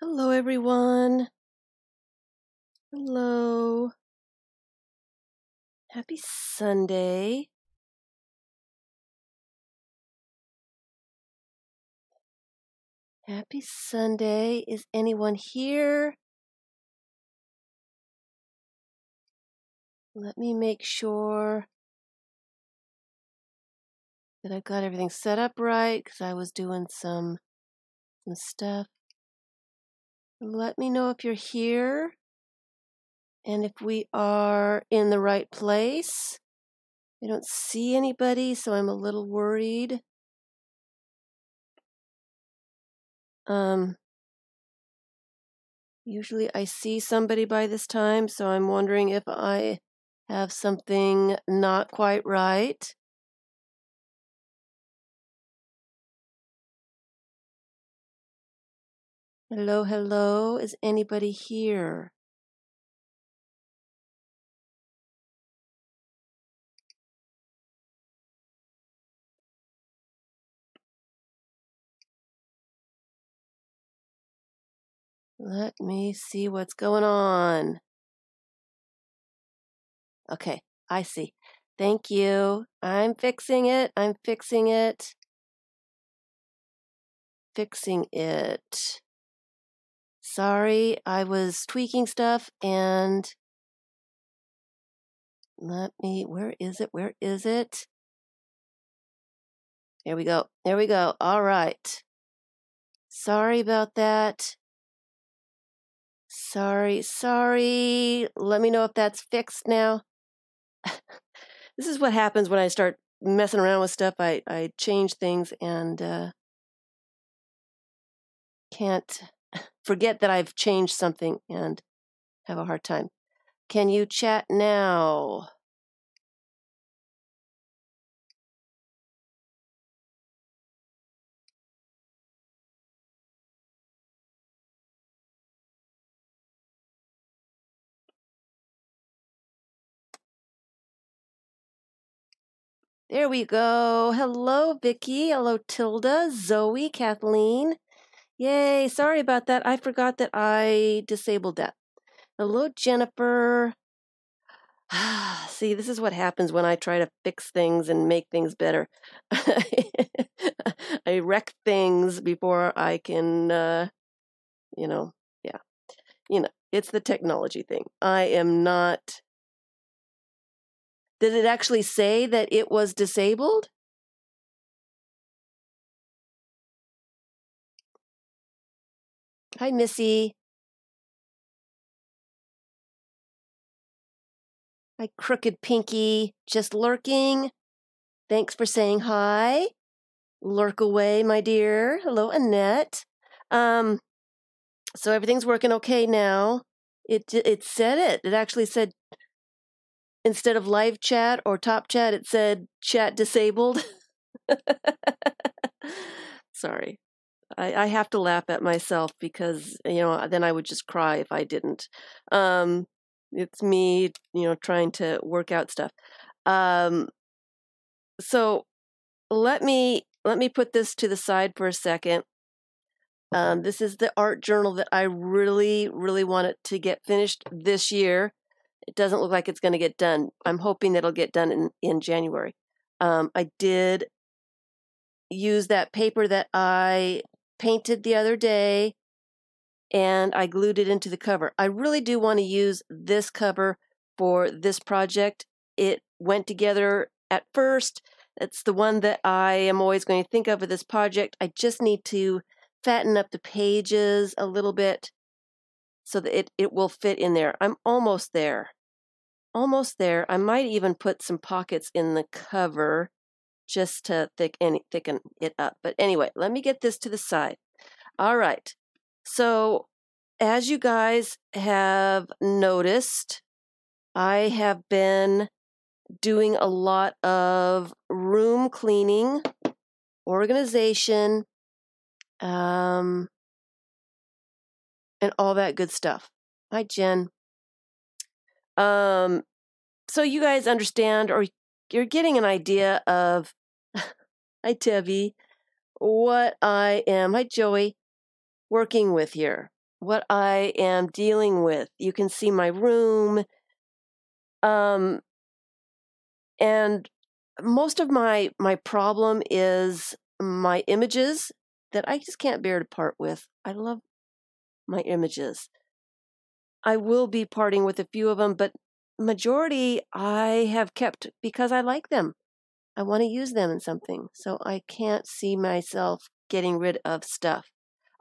Hello, everyone. Hello. Happy Sunday. Happy Sunday. Is anyone here? Let me make sure that I've got everything set up right because I was doing some stuff. Let me know if you're here and if we are in the right place. I don't see anybody, so I'm a little worried. Usually I see somebody by this time, so I'm wondering if I have something not quite right. Hello, hello. Is anybody here? Let me see what's going on. Okay, I see. Thank you. I'm fixing it. I'm fixing it. Fixing it. Sorry, I was tweaking stuff and where is it? Where is it? There we go. There we go. All right. Sorry about that. Sorry. Let me know if that's fixed now. This is what happens when I start messing around with stuff. I change things and can't forget that I've changed something and have a hard time. Can you chat now? There we go. Hello, Vicky. Hello, Tilda, Zoe, Kathleen. Yay, sorry about that. I forgot that I disabled that. Hello, Jennifer. See, this is what happens when I try to fix things and make things better. I wreck things before I can, yeah. It's the technology thing. I am not. Did it actually say that it was disabled? Hi, Missy. Hi, Crooked Pinky. Just lurking. Thanks for saying hi. Lurk away, my dear. Hello, Annette. So everything's working okay now. It said it. It actually said, instead of live chat or top chat, it said chat disabled. Sorry. I have to laugh at myself because, then I would just cry if I didn't. It's me, trying to work out stuff. So let me put this to the side for a second. This is the art journal that I really, really want it to get finished this year. It doesn't look like it's going to get done. I'm hoping that it'll get done in January. I did use that paper that I painted the other day, and I glued it into the cover. I really do want to use this cover for this project. It went together at first. It's the one that I am always going to think of for this project. I just need to fatten up the pages a little bit so that it will fit in there. I'm almost there. Almost there. I might even put some pockets in the cover just to thicken it up. But anyway, let me get this to the side. All right. So as you guys have noticed, I have been doing a lot of room cleaning, organization, and all that good stuff. Hi, Jen. So you guys understand, or you're getting an idea of, hi, Debbie, what I am, hi, Joey, working with here. what I am dealing with. You can see my room. And most of my problem is my images that I just can't bear to part with. I love my images. I will be parting with a few of them, but majority I have kept because I like them. I want to use them in something, so I can't see myself getting rid of stuff.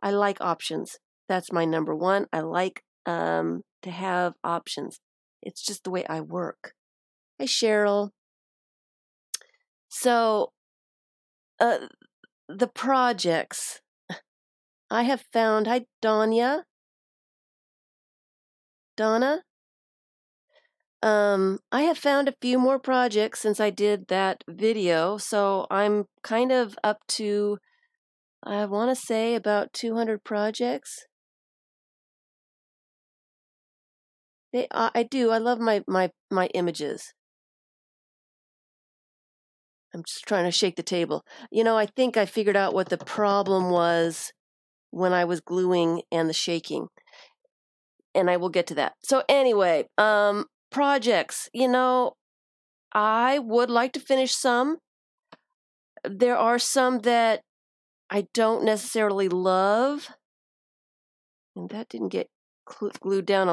I like options. That's my number one. I like to have options. It's just the way I work. Hey, Cheryl. So, the projects I have found. Hi, Donna. I have found a few more projects since I did that video, so I'm kind of up to, I want to say, about 200 projects. I do. I love my images. I'm just trying to shake the table. I think I figured out what the problem was when I was gluing and the shaking, and I will get to that. So anyway, projects. I would like to finish some. There are some that I don't necessarily love, and that didn't get glued down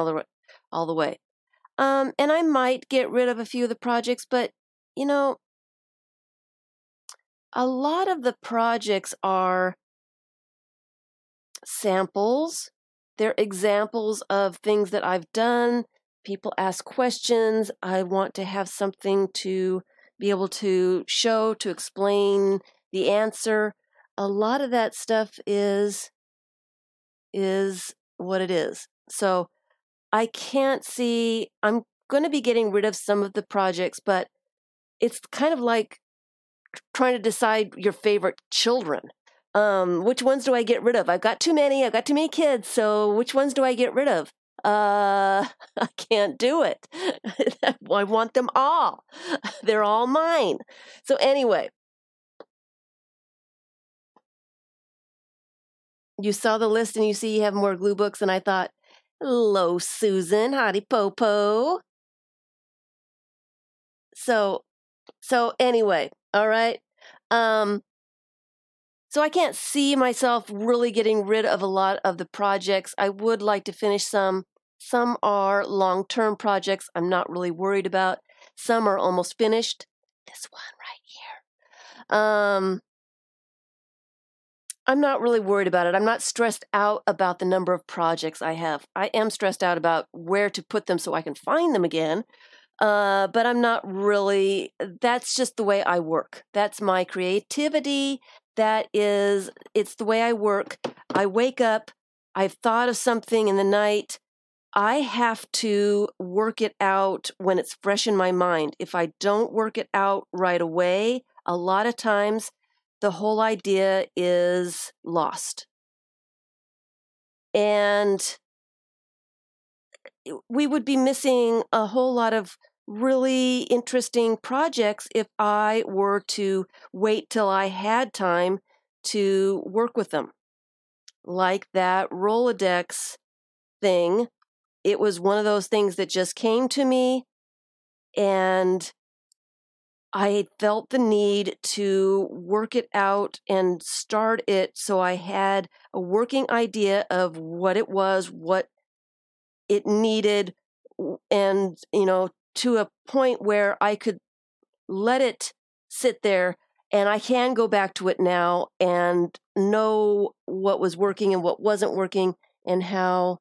all the way. And I might get rid of a few of the projects, but a lot of the projects are samples. They're examples of things that I've done. People ask questions. I want to have something to be able to show, to explain the answer. A lot of that stuff is what it is. So I can't see, I'm going to be getting rid of some of the projects, but it's kind of like trying to decide your favorite children. Which ones do I get rid of? I've got too many kids, so which ones do I get rid of? I can't do it. I want them all. They're all mine. So anyway, you saw the list and you see you have more glue books, and I thought, hello, Susan, howdy popo. So anyway, all right. So I can't see myself really getting rid of a lot of the projects. I would like to finish some. Some are long-term projects I'm not really worried about. Some are almost finished. This one right here. I'm not really worried about it. I'm not stressed out about the number of projects I have. I am stressed out about where to put them so I can find them again. But I'm not really, that's just the way I work. That's my creativity. It's the way I work. I wake up, I've thought of something in the night. I have to work it out when it's fresh in my mind. If I don't work it out right away, a lot of times the whole idea is lost. And we would be missing a whole lot of really interesting projects if I were to wait till I had time to work with them. Like that Rolodex thing, it was one of those things that just came to me, and I felt the need to work it out and start it so I had a working idea of what it was, what it needed, and to a point where I could let it sit there, and I can go back to it now and know what was working and what wasn't working, and how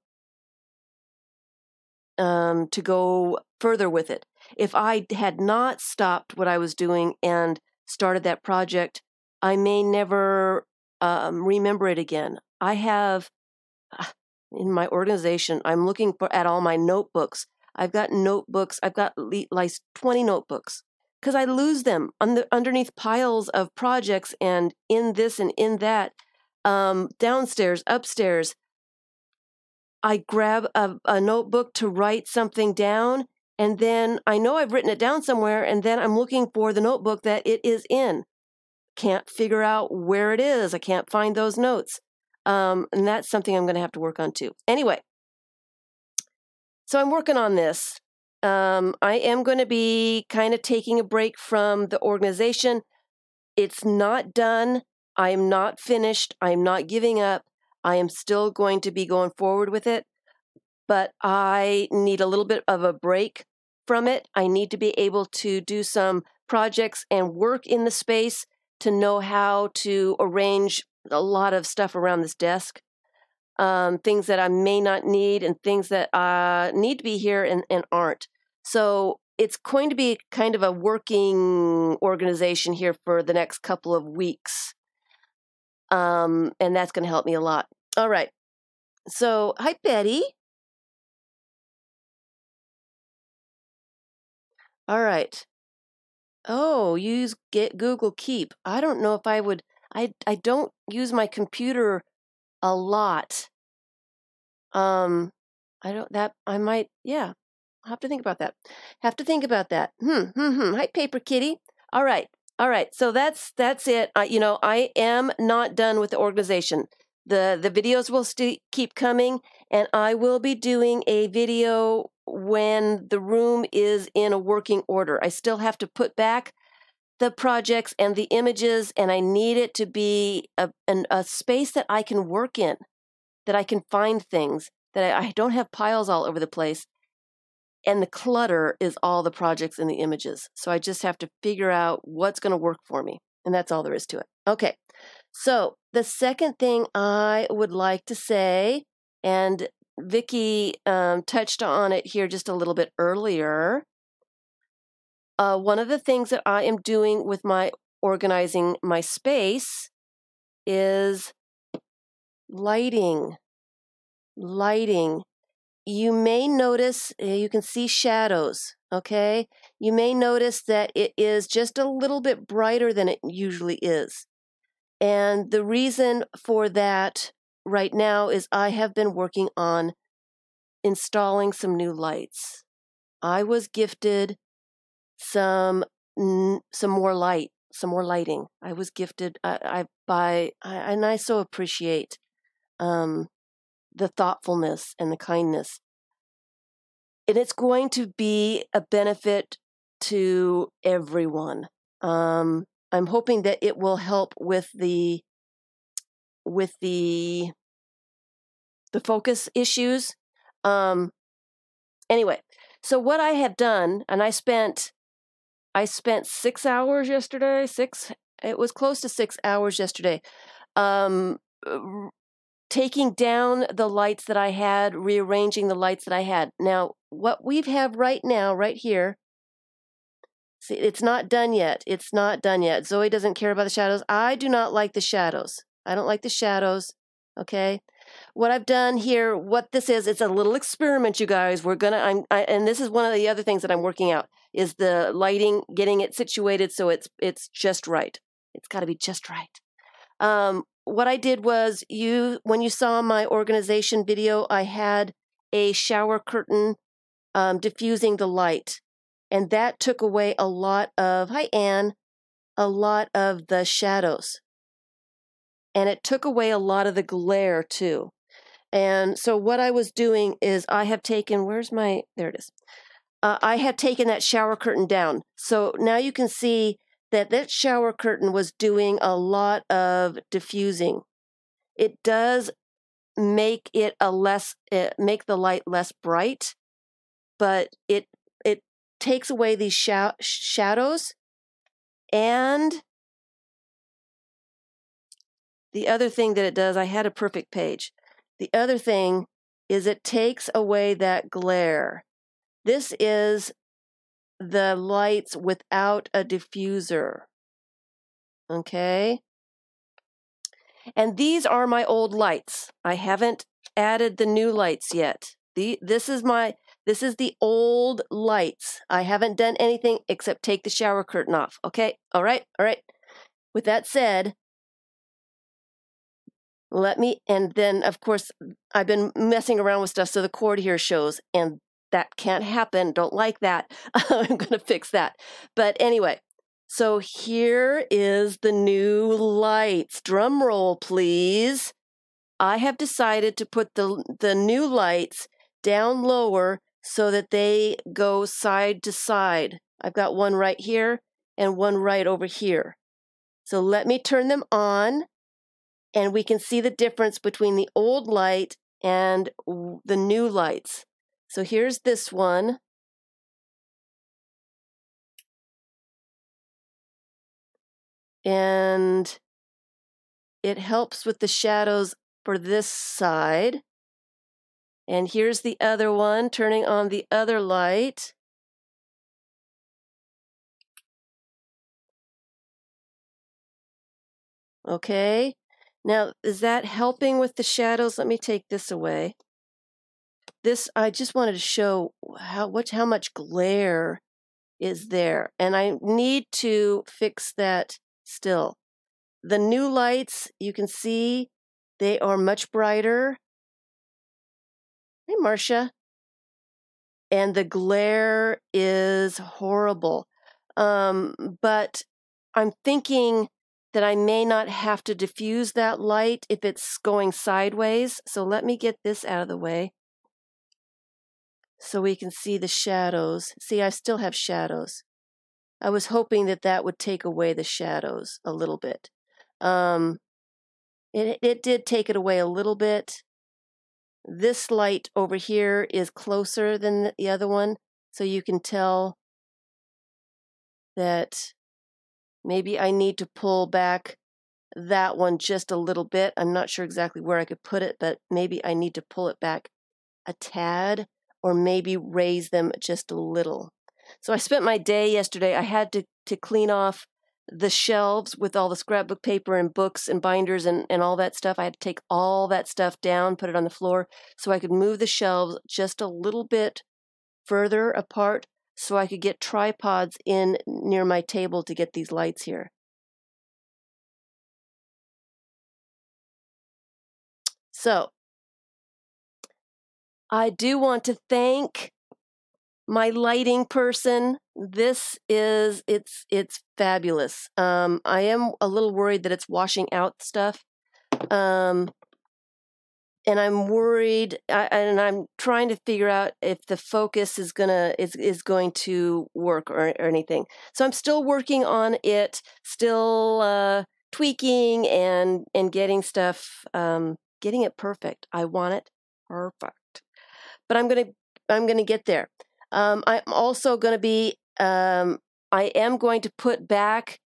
to go further with it. If I had not stopped what I was doing and started that project, I may never remember it again. I have in my organization, I'm looking at all my notebooks. I've got notebooks. I've got like 20 notebooks because I lose them underneath piles of projects and in this and in that, downstairs, upstairs. I grab a notebook to write something down, and then I know I've written it down somewhere, and then I'm looking for the notebook that it is in. Can't figure out where it is. I can't find those notes. And that's something I'm going to have to work on too. Anyway, so I'm working on this. I am going to be kind of taking a break from the organization. It's not done. I am not finished. I am not giving up. I am still going to be going forward with it, but I need a little bit of a break from it. I need to be able to do some projects and work in the space to know how to arrange a lot of stuff around this desk, things that I may not need and things that need to be here and aren't. So it's going to be kind of a working organization here for the next couple of weeks. And that's going to help me a lot. All right. So, hi, Betty. All right. Oh, use Google Keep. I don't know if I would. I don't use my computer a lot. I don't. That I might. Yeah, I'll have to think about that. Have to think about that. Hi, Paper Kitty. All right. All right. So that's it. I am not done with the organization. The videos will keep coming, and I will be doing a video when the room is in a working order. I still have to put back the projects and the images, and I need it to be a space that I can work in, that I can find things, that I don't have piles all over the place. And the clutter is all the projects and the images. So I just have to figure out what's going to work for me. And that's all there is to it. Okay. So the second thing I would like to say, and Vicki touched on it here just a little bit earlier. One of the things that I am doing with my organizing my space is lighting. Lighting. You may notice, you can see shadows, okay? You may notice that it is just a little bit brighter than it usually is. And the reason for that right now is I have been working on installing some new lights. I was gifted some more lighting. I was gifted, and I so appreciate the thoughtfulness and the kindness. And it's going to be a benefit to everyone. I'm hoping that it will help with the focus issues. Anyway, so what I have done, and I spent 6 hours yesterday. It was close to 6 hours yesterday. Taking down the lights that I had, rearranging the lights that I had. Now, what we have right now, right here, see, it's not done yet. It's not done yet. Zoe doesn't care about the shadows. I do not like the shadows. I don't like the shadows, okay? What I've done here, what this is, it's a little experiment, you guys. And this is one of the other things that I'm working out, is the lighting, getting it situated so it's just right. It's got to be just right. What I did was, when you saw my organization video, I had a shower curtain diffusing the light. And that took away a lot of, hi Anne, a lot of the shadows. And it took away a lot of the glare too. And so what I was doing is I have taken, there it is. I have taken that shower curtain down. So now you can see that shower curtain was doing a lot of diffusing. It does make it make the light less bright, but it takes away these shadows. And the other thing that it does, I had a perfect page. The other thing is it takes away that glare. This is the lights without a diffuser. Okay? And these are my old lights. I haven't added the new lights yet. This is the old lights. I haven't done anything except take the shower curtain off. Okay? All right? All right. With that said, and then of course, I've been messing around with stuff so the cord here shows, and that can't happen. Don't like that. I'm going to fix that. But anyway, so here is the new lights. Drum roll, please. I have decided to put the new lights down lower so that they go side to side. I've got one right here and one right over here. So let me turn them on, and we can see the difference between the old light and the new lights. So here's this one. And it helps with the shadows for this side. And here's the other one, turning on the other light. Okay, now is that helping with the shadows? Let me take this away. This, I just wanted to show how much glare is there, and I need to fix that still. The new lights, you can see they are much brighter. Hey, Marcia. And the glare is horrible. But I'm thinking that I may not have to diffuse that light if it's going sideways. So let me get this out of the way so we can see the shadows. See, I still have shadows. I was hoping that that would take away the shadows a little bit. It did take it away a little bit. This light over here is closer than the other one, so you can tell that maybe I need to pull back that one just a little bit. I'm not sure exactly where I could put it, but maybe I need to pull it back a tad or maybe raise them just a little. So I spent my day yesterday. I had to clean off the shelves with all the scrapbook paper and books and binders and all that stuff. I had to take all that stuff down, put it on the floor so I could move the shelves just a little bit further apart so I could get tripods in near my table to get these lights here. So I do want to thank my lighting person. This is, it's fabulous. I am a little worried that it's washing out stuff. And I'm worried, and I'm trying to figure out if the focus is going to work or anything. So I'm still working on it, still tweaking and getting stuff, getting it perfect. I want it perfect, but I'm gonna get there. I'm also gonna be, I am going to put back.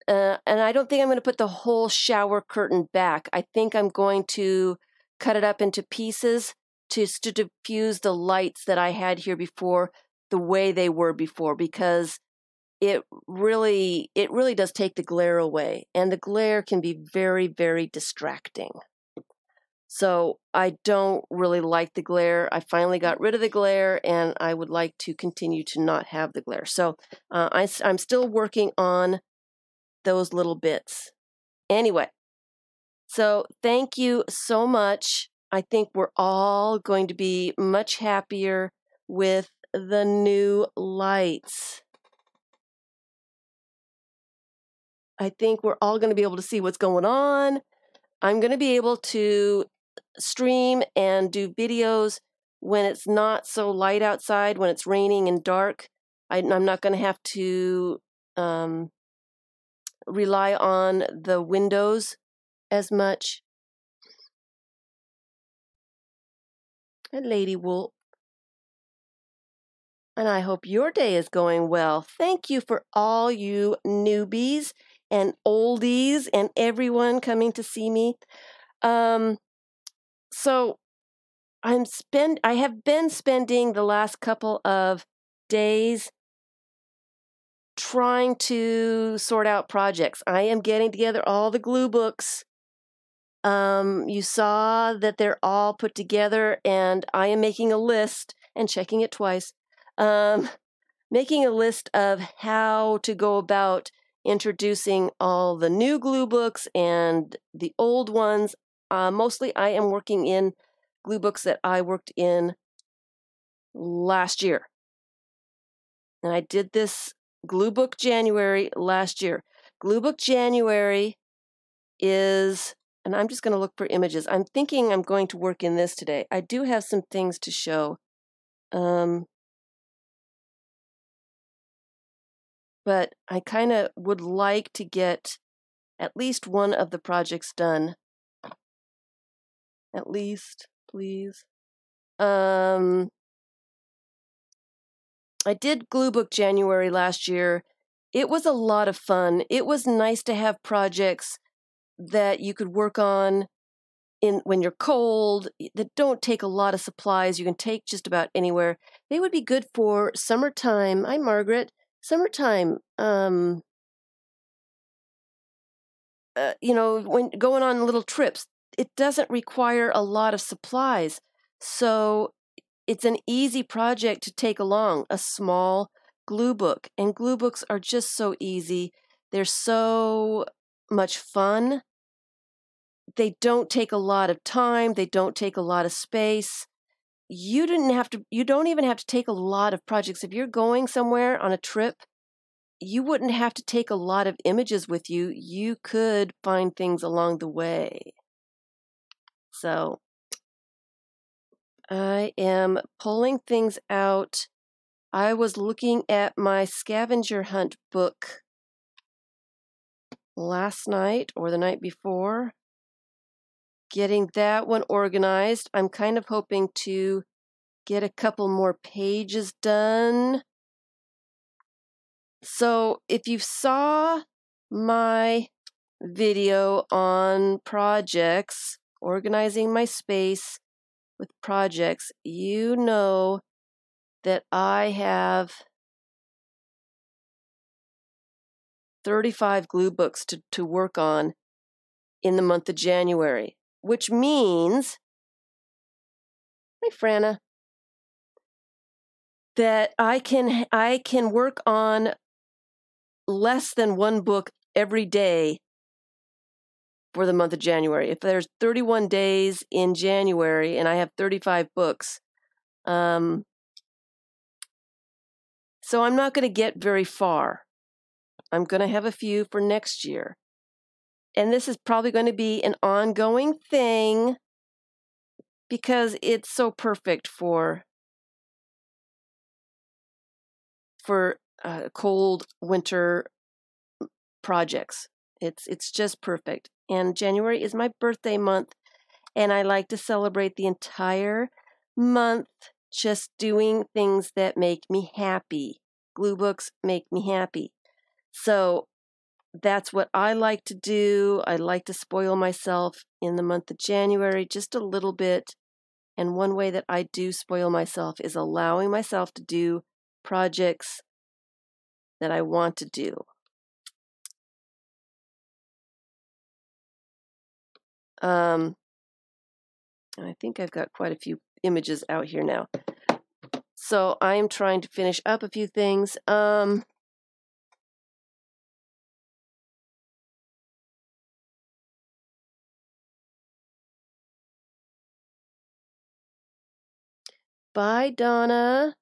And I don't think I'm going to put the whole shower curtain back. I think I'm going to cut it up into pieces to diffuse the lights that I had here before the way they were before, because it really does take the glare away, and the glare can be very, very distracting. So I don't really like the glare. I finally got rid of the glare, and I would like to continue to not have the glare. So I'm still working on those little bits. Anyway, so thank you so much. I think we're all going to be much happier with the new lights. I think we're all going to be able to see what's going on. I'm going to be able to stream and do videos when it's not so light outside, when it's raining and dark. I'm not going to have to rely on the windows as much. And Lady Wolf. And I hope your day is going well. Thank you for all you newbies and oldies and everyone coming to see me. So I have been spending the last couple of days trying to sort out projects. I am getting together all the glue books. You saw that they're all put together, and I am making a list and checking it twice. Making a list of how to go about introducing all the new glue books and the old ones. Mostly I am working in glue books that I worked in last year. And I did this glue book January last year. Glue book January is and I'm just going to look for images. I'm thinking I'm going to work in this today. I do have some things to show. But I kind of would like to get at least one of the projects done. At least, please. I did Glue Book January last year. It was a lot of fun. It was nice to have projects that you could work on when you're cold, that don't take a lot of supplies. You can take just about anywhere. They would be good for summertime. Hi, Margaret. Summertime. When going on little trips, it doesn't require a lot of supplies. So it's an easy project to take along, a small glue book. And glue books are just so easy. They're so much fun. They don't take a lot of time. They don't take a lot of space. You don't even have to take a lot of projects. If you're going somewhere on a trip, you wouldn't have to take a lot of images with you. You could find things along the way. So I am pulling things out. I was looking at my scavenger hunt book last night or the night before, getting that one organized. I'm kind of hoping to get a couple more pages done. So if you saw my video on projects, organizing my space with projects, you know that I have 35 glue books to work on in the month of January, which means, hi Franna, that I can work on less than one book every day for the month of January. If there's 31 days in January and I have 35 books, so I'm not going to get very far. I'm going to have a few for next year. And this is probably going to be an ongoing thing because it's so perfect for cold winter projects. It's just perfect. And January is my birthday month, and I like to celebrate the entire month just doing things that make me happy. Glue books make me happy. So that's what I like to do. I like to spoil myself in the month of January just a little bit. And one way that I do spoil myself is allowing myself to do projects that I want to do. I think I've got quite a few images out here now. So I am trying to finish up a few things. Bye, Donna.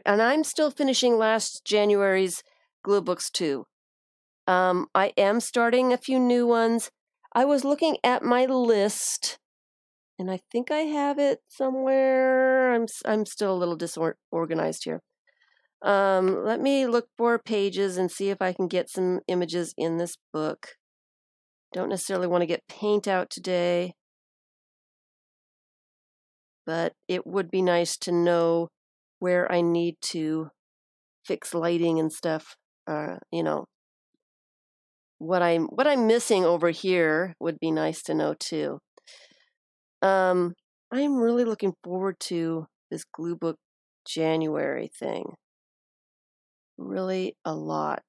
And I'm still finishing last January's glue books too. I am starting a few new ones. I was looking at my list, and I think I have it somewhere. I'm still a little disorganized here. Let me look for pages and see if I can get some images in this book. Don't necessarily want to get paint out today, but it would be nice to know where I need to fix lighting and stuff. What I'm missing over here would be nice to know too. I'm really looking forward to this glue book January thing. Really a lot.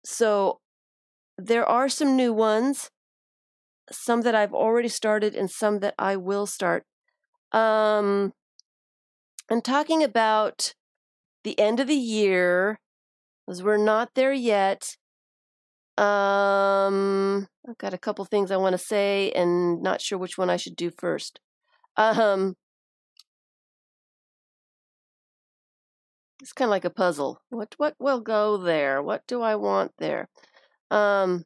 So there are some new ones, some that I've already started and some that I will start. I'm talking about the end of the year, because we're not there yet. I've got a couple things I want to say and not sure which one I should do first. It's kind of like a puzzle. What will go there? What do I want there? There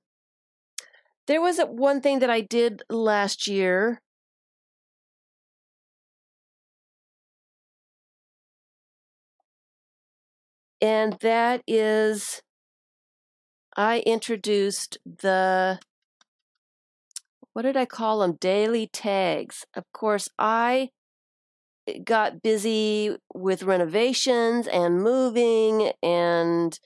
was one thing that I did last year. And that is, I introduced what did I call them? Daily tags. Of course, I got busy with renovations and moving and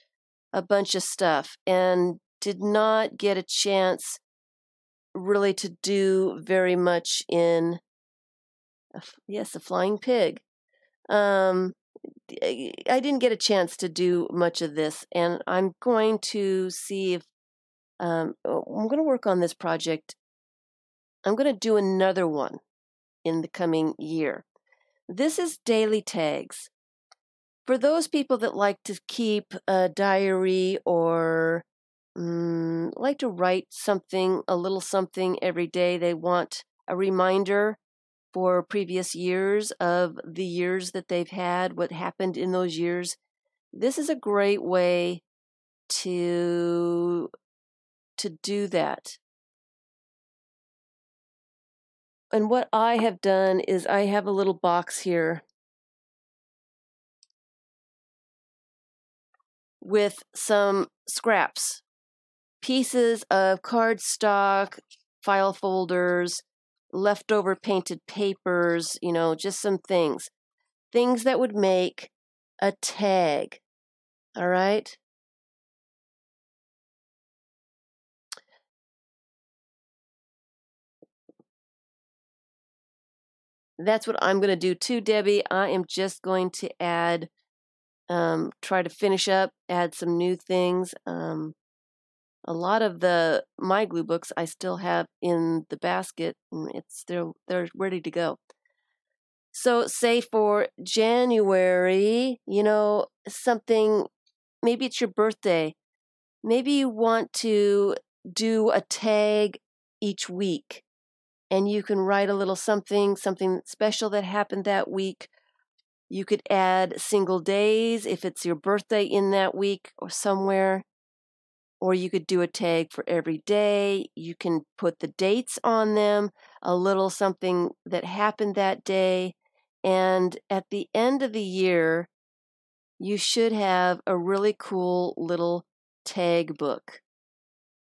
a bunch of stuff and did not get a chance really to do very much in, yes, a flying pig. I didn't get a chance to do much of this, and I'm going to see if I'm going to work on this project. I'm going to do another one in the coming year. This is daily tags. For those people that like to keep a diary or like to write something, a little something every day, they want a reminder for previous years of the years that they've had, what happened in those years. This is a great way to do that. And what I have done is I have a little box here with some scraps, pieces of cardstock, file folders, leftover painted papers, just some things that would make a tag. All right. That's what I'm going to do too, Debbie. I am just going to add, try to finish up, add some new things. A lot of my glue books I still have in the basket, and they're ready to go. So say for January, something, maybe it's your birthday. Maybe you want to do a tag each week, and you can write a little something special that happened that week. You could add single days if it's your birthday in that week or somewhere. Or you could do a tag for every day. You can put the dates on them, a little something that happened that day. And at the end of the year, you should have a really cool little tag book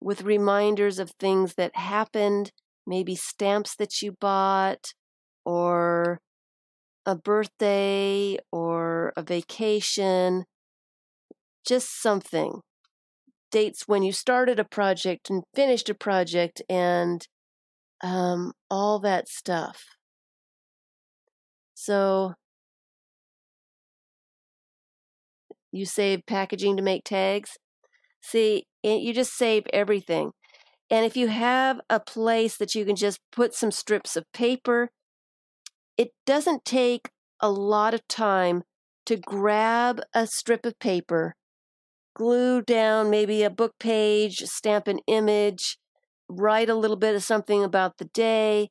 with reminders of things that happened, maybe stamps that you bought, or a birthday, or a vacation, just something. Dates when you started a project and finished a project, and all that stuff. So you save packaging to make tags. See, you just save everything. And if you have a place that you can just put some strips of paper, it doesn't take a lot of time to grab a strip of paper, glue down maybe a book page, stamp an image, write a little bit of something about the day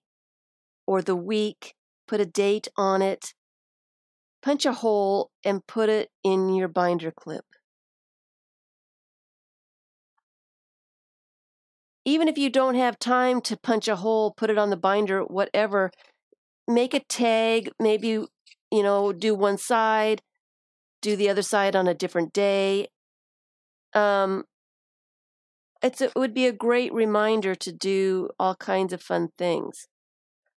or the week, put a date on it, punch a hole, and put it in your binder clip. Even if you don't have time to punch a hole, put it on the binder, whatever, make a tag, maybe, do one side, do the other side on a different day. It would be a great reminder to do all kinds of fun things.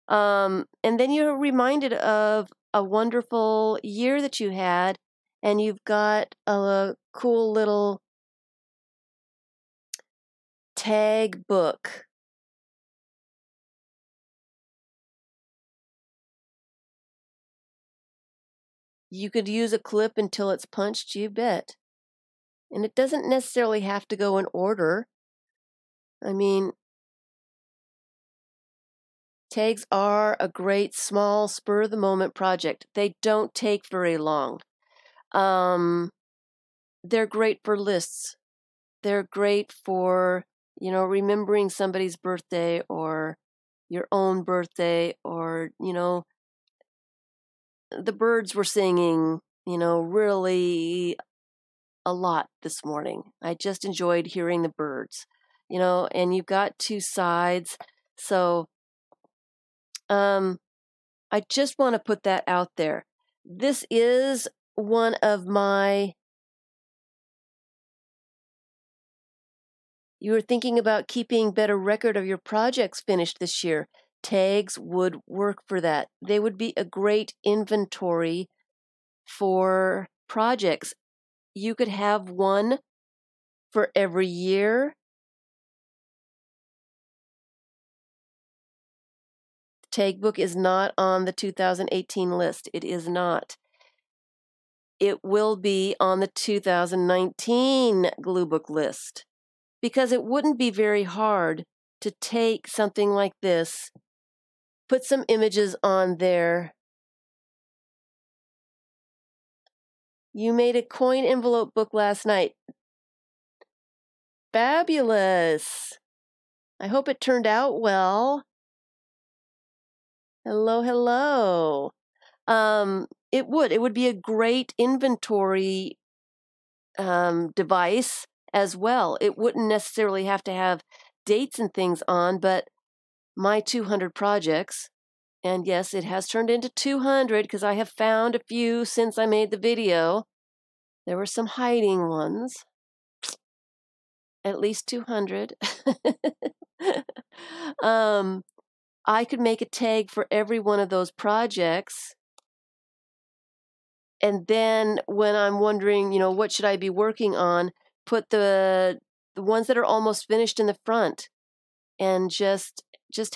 And then you're reminded of a wonderful year that you had, and you've got a cool little tag book. You could use a clip until it's punched, you bet. And it doesn't necessarily have to go in order. I mean, tags are a great small spur-of-the-moment project. They don't take very long. They're great for lists. They're great for, remembering somebody's birthday or your own birthday, or, the birds were singing, really a lot this morning. I just enjoyed hearing the birds, and you've got two sides. So I just want to put that out there. This is one of my, you were thinking about keeping better record of your projects finished this year. Tags would work for that. They would be a great inventory for projects. You could have one for every year. The tag book is not on the 2018 list. It is not. It will be on the 2019 glue book list, because it wouldn't be very hard to take something like this, put some images on there. You made a coin envelope book last night. Fabulous. I hope it turned out well. Hello, hello. It would be a great inventory device as well. It wouldn't necessarily have to have dates and things on, but my 200 projects, and yes, it has turned into 200 because I have found a few since I made the video. There were some hiding ones. At least 200. I could make a tag for every one of those projects. And then when I'm wondering, what should I be working on, put the ones that are almost finished in the front, and just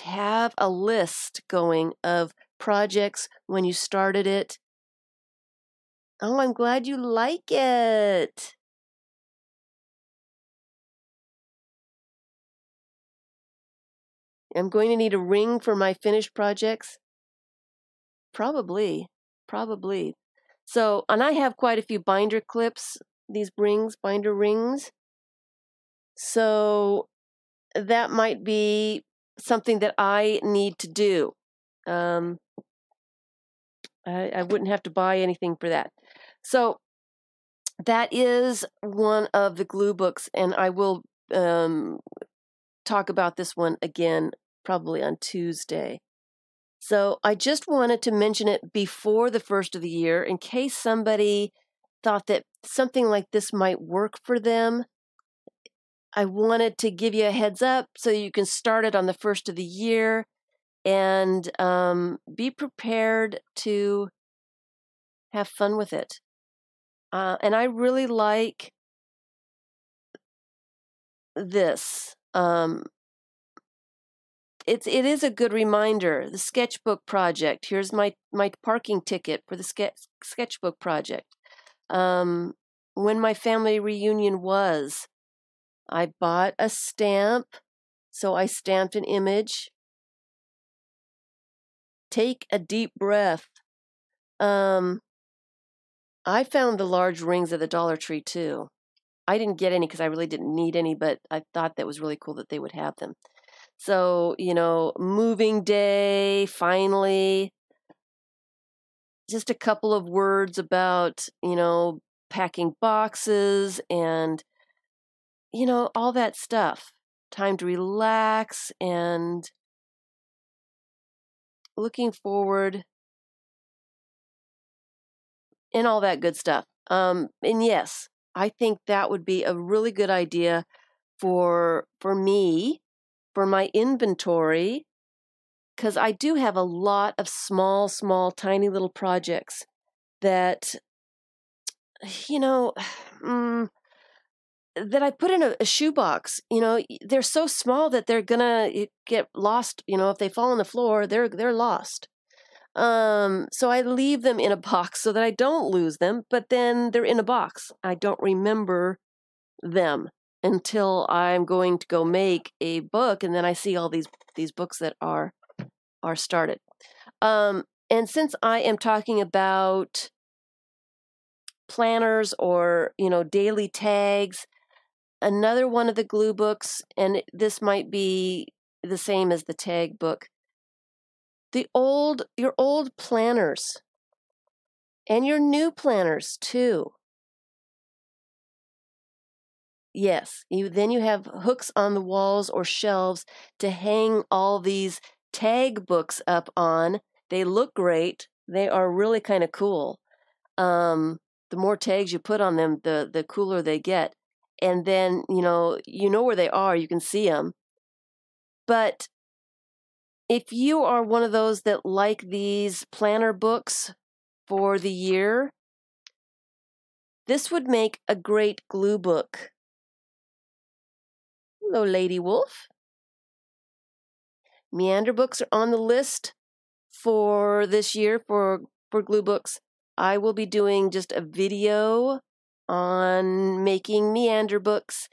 have a list going of projects when you started it. Oh, I'm glad you like it. I'm going to need a ring for my finished projects. Probably. So, and I have quite a few binder clips, these binder rings. So that might be something that I need to do. I wouldn't have to buy anything for that. So that is one of the glue books, and I will talk about this one again probably on Tuesday. So I just wanted to mention it before the first of the year in case somebody thought that something like this might work for them. I wanted to give you a heads up so you can start it on the first of the year, and be prepared to have fun with it. And I really like this. It is a good reminder. The sketchbook project. Here's my parking ticket for the sketchbook project. When my family reunion was, I bought a stamp, so I stamped an image. Take a deep breath. I found the large rings at the Dollar Tree too. I didn't get any because I really didn't need any, but I thought that was really cool that they would have them. So, moving day, finally, just a couple of words about, packing boxes and, all that stuff. Time to relax and looking forward and all that good stuff. And yes, I think that would be a really good idea for me, for my inventory, because I do have a lot of small, tiny little projects that, that I put in a shoebox. They're so small that they're gonna get lost. If they fall on the floor, they're lost. So I leave them in a box so that I don't lose them, but then they're in a box. I don't remember them until I'm going to go make a book, and then I see all these books that are started. And since I am talking about planners or, daily tags, Another one of the glue books, and this might be the same as the tag book. Your old planners and your new planners too. Yes, then you have hooks on the walls or shelves to hang all these tag books up on. They look great. They are really kind of cool. The more tags you put on them, the cooler they get. And then, you know where they are. You can see them. But if you are one of those that like these planner books for the year, this would make a great glue book. Hello, Lady Wolf. Meander books are on the list for this year for glue books. I will be doing just a video on making meander books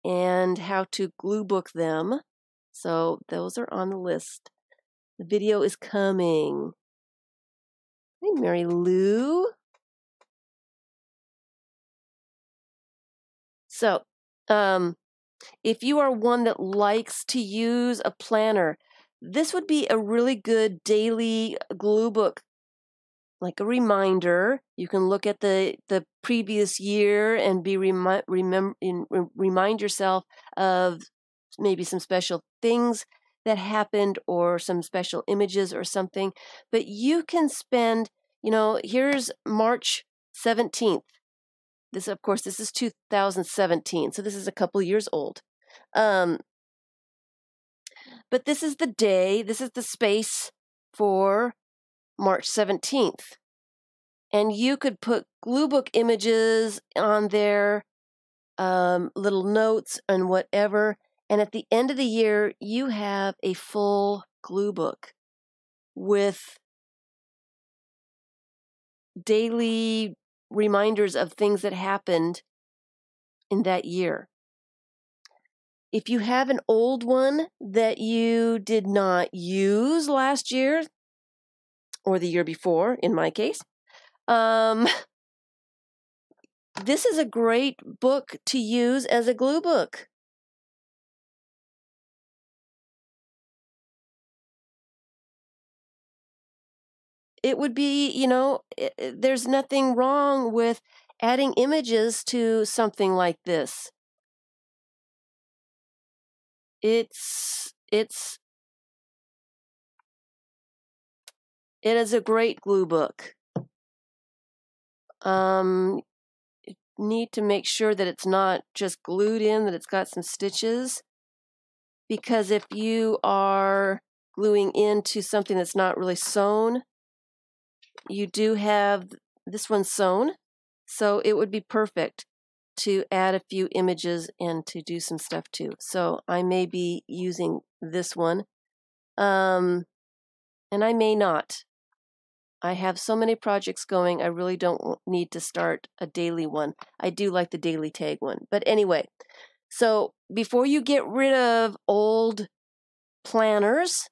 and how to glue book them. So those are on the list. The video is coming. Hey, Mary Lou. So, if you are one that likes to use a planner, this would be a really good daily glue book, like a reminder. You can look at the previous year and remind yourself of maybe some special things that happened or some special images or something. But you can spend, here's March 17th. This, of course, this is 2017, so this is a couple years old. But this is the day, this is the space for March 17th. And you could put glue book images on there, little notes and whatever. And at the end of the year, you have a full glue book with daily reminders of things that happened in that year. If you have an old one that you did not use last year or the year before, in my case, this is a great book to use as a glue book. It would be, there's nothing wrong with adding images to something like this. It is a great glue book. You need to make sure that it's not just glued in, that it's got some stitches. Because if you are gluing into something that's not really sewn, you do have this one sewn. So it would be perfect to add a few images and to do some stuff too. So I may be using this one. And I may not. I have so many projects going, I really don't need to start a daily one. I do like the daily tag one. But anyway, so before you get rid of old planners,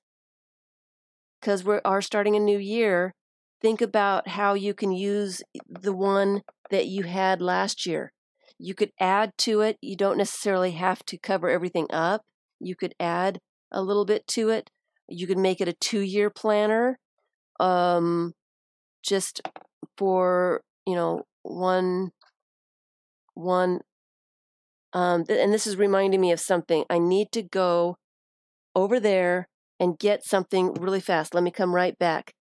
because we are starting a new year, think about how you can use the one that you had last year. You could add to it. You don't necessarily have to cover everything up. You could add a little bit to it. You could make it a 2-year planner, just for, one, and this is reminding me of something. I need to go over there and get something really fast. Let me come right back.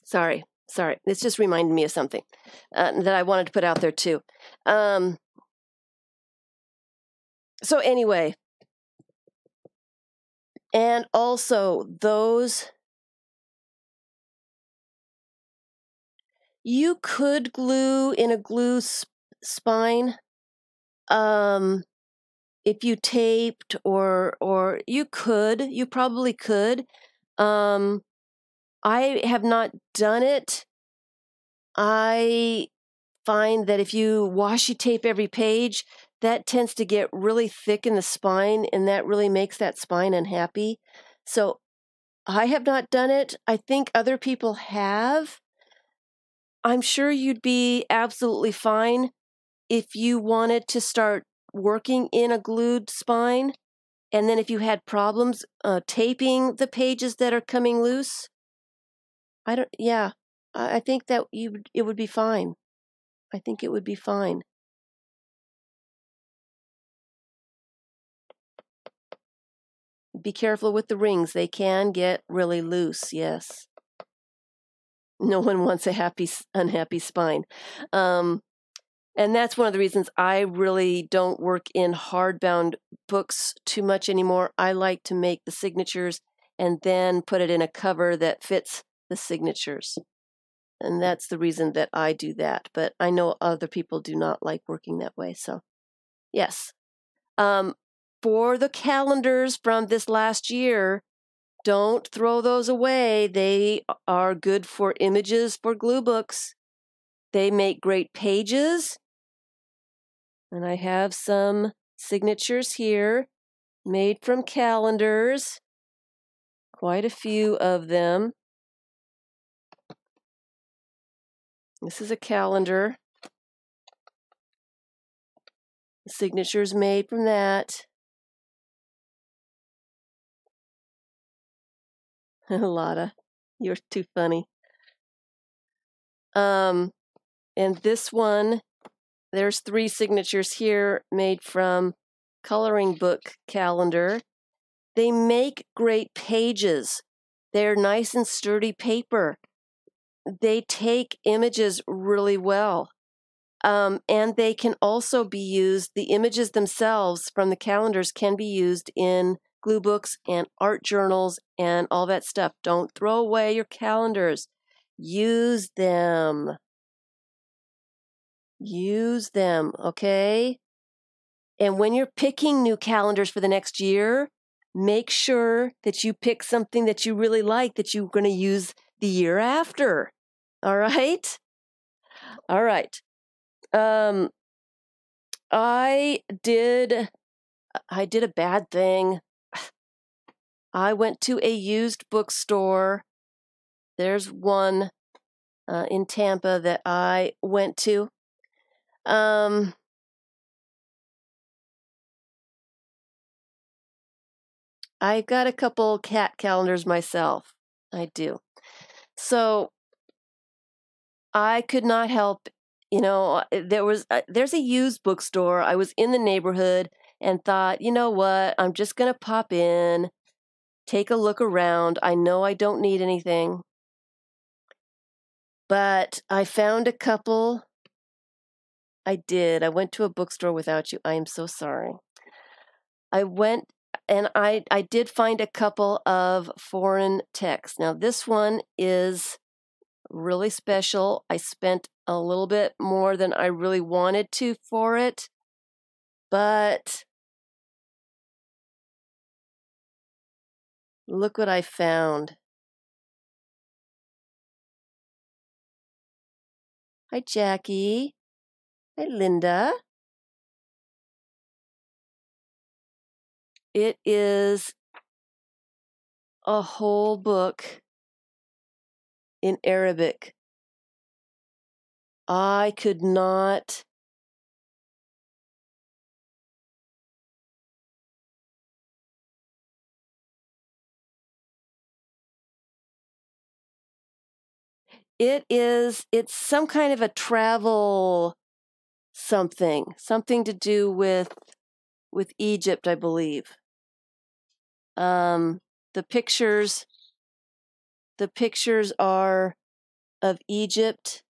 Sorry. It's just reminded me of something that I wanted to put out there too. So anyway, and also those, you could glue in a glue spine, if you taped or you probably could. I have not done it. I find that if you washi tape every page, that tends to get really thick in the spine, and that really makes that spine unhappy. So I have not done it. I think other people have. I'm sure you'd be absolutely fine if you wanted to start working in a glued spine. And then if you had problems taping the pages that are coming loose, I think that it would be fine. I think it would be fine. Be careful with the rings. They can get really loose, yes. No one wants a unhappy spine. And that's one of the reasons I really don't work in hardbound books too much anymore. I like to make the signatures and then put it in a cover that fits the signatures. And that's the reason that I do that. But I know other people do not like working that way. So, yes. For the calendars from this last year, don't throw those away. They are good for images for glue books. They make great pages. And I have some signatures here made from calendars. Quite a few of them. This is a calendar. The signature's made from that. Lotta, you're too funny. And this one, there's 3 signatures here made from coloring book calendar. They make great pages. They're nice and sturdy paper. They take images really well. And they can also be used, the images themselves from the calendars can be used in glue books and art journals and all that stuff. Don't throw away your calendars. Use them. Use them, okay? And when you're picking new calendars for the next year, make sure that you pick something that you really like that you're going to use the year after. All right? All right. I did a bad thing. I went to a used bookstore. There's one in Tampa that I went to. I got a couple cat calendars myself. I do. So I could not help, there's a used bookstore. I was in the neighborhood and thought, you know what, I'm just going to pop in, take a look around. I know I don't need anything. But I found a couple. I did. I went to a bookstore without you. I am so sorry. I went and I did find a couple of foreign texts. Now, this one is really special. I spent a little bit more than I really wanted to for it, but look what I found. Hi, Jackie. Hi, Linda. It is a whole book in Arabic. I could not. It's some kind of a travel something to do with Egypt, I believe. The pictures are of Egypt.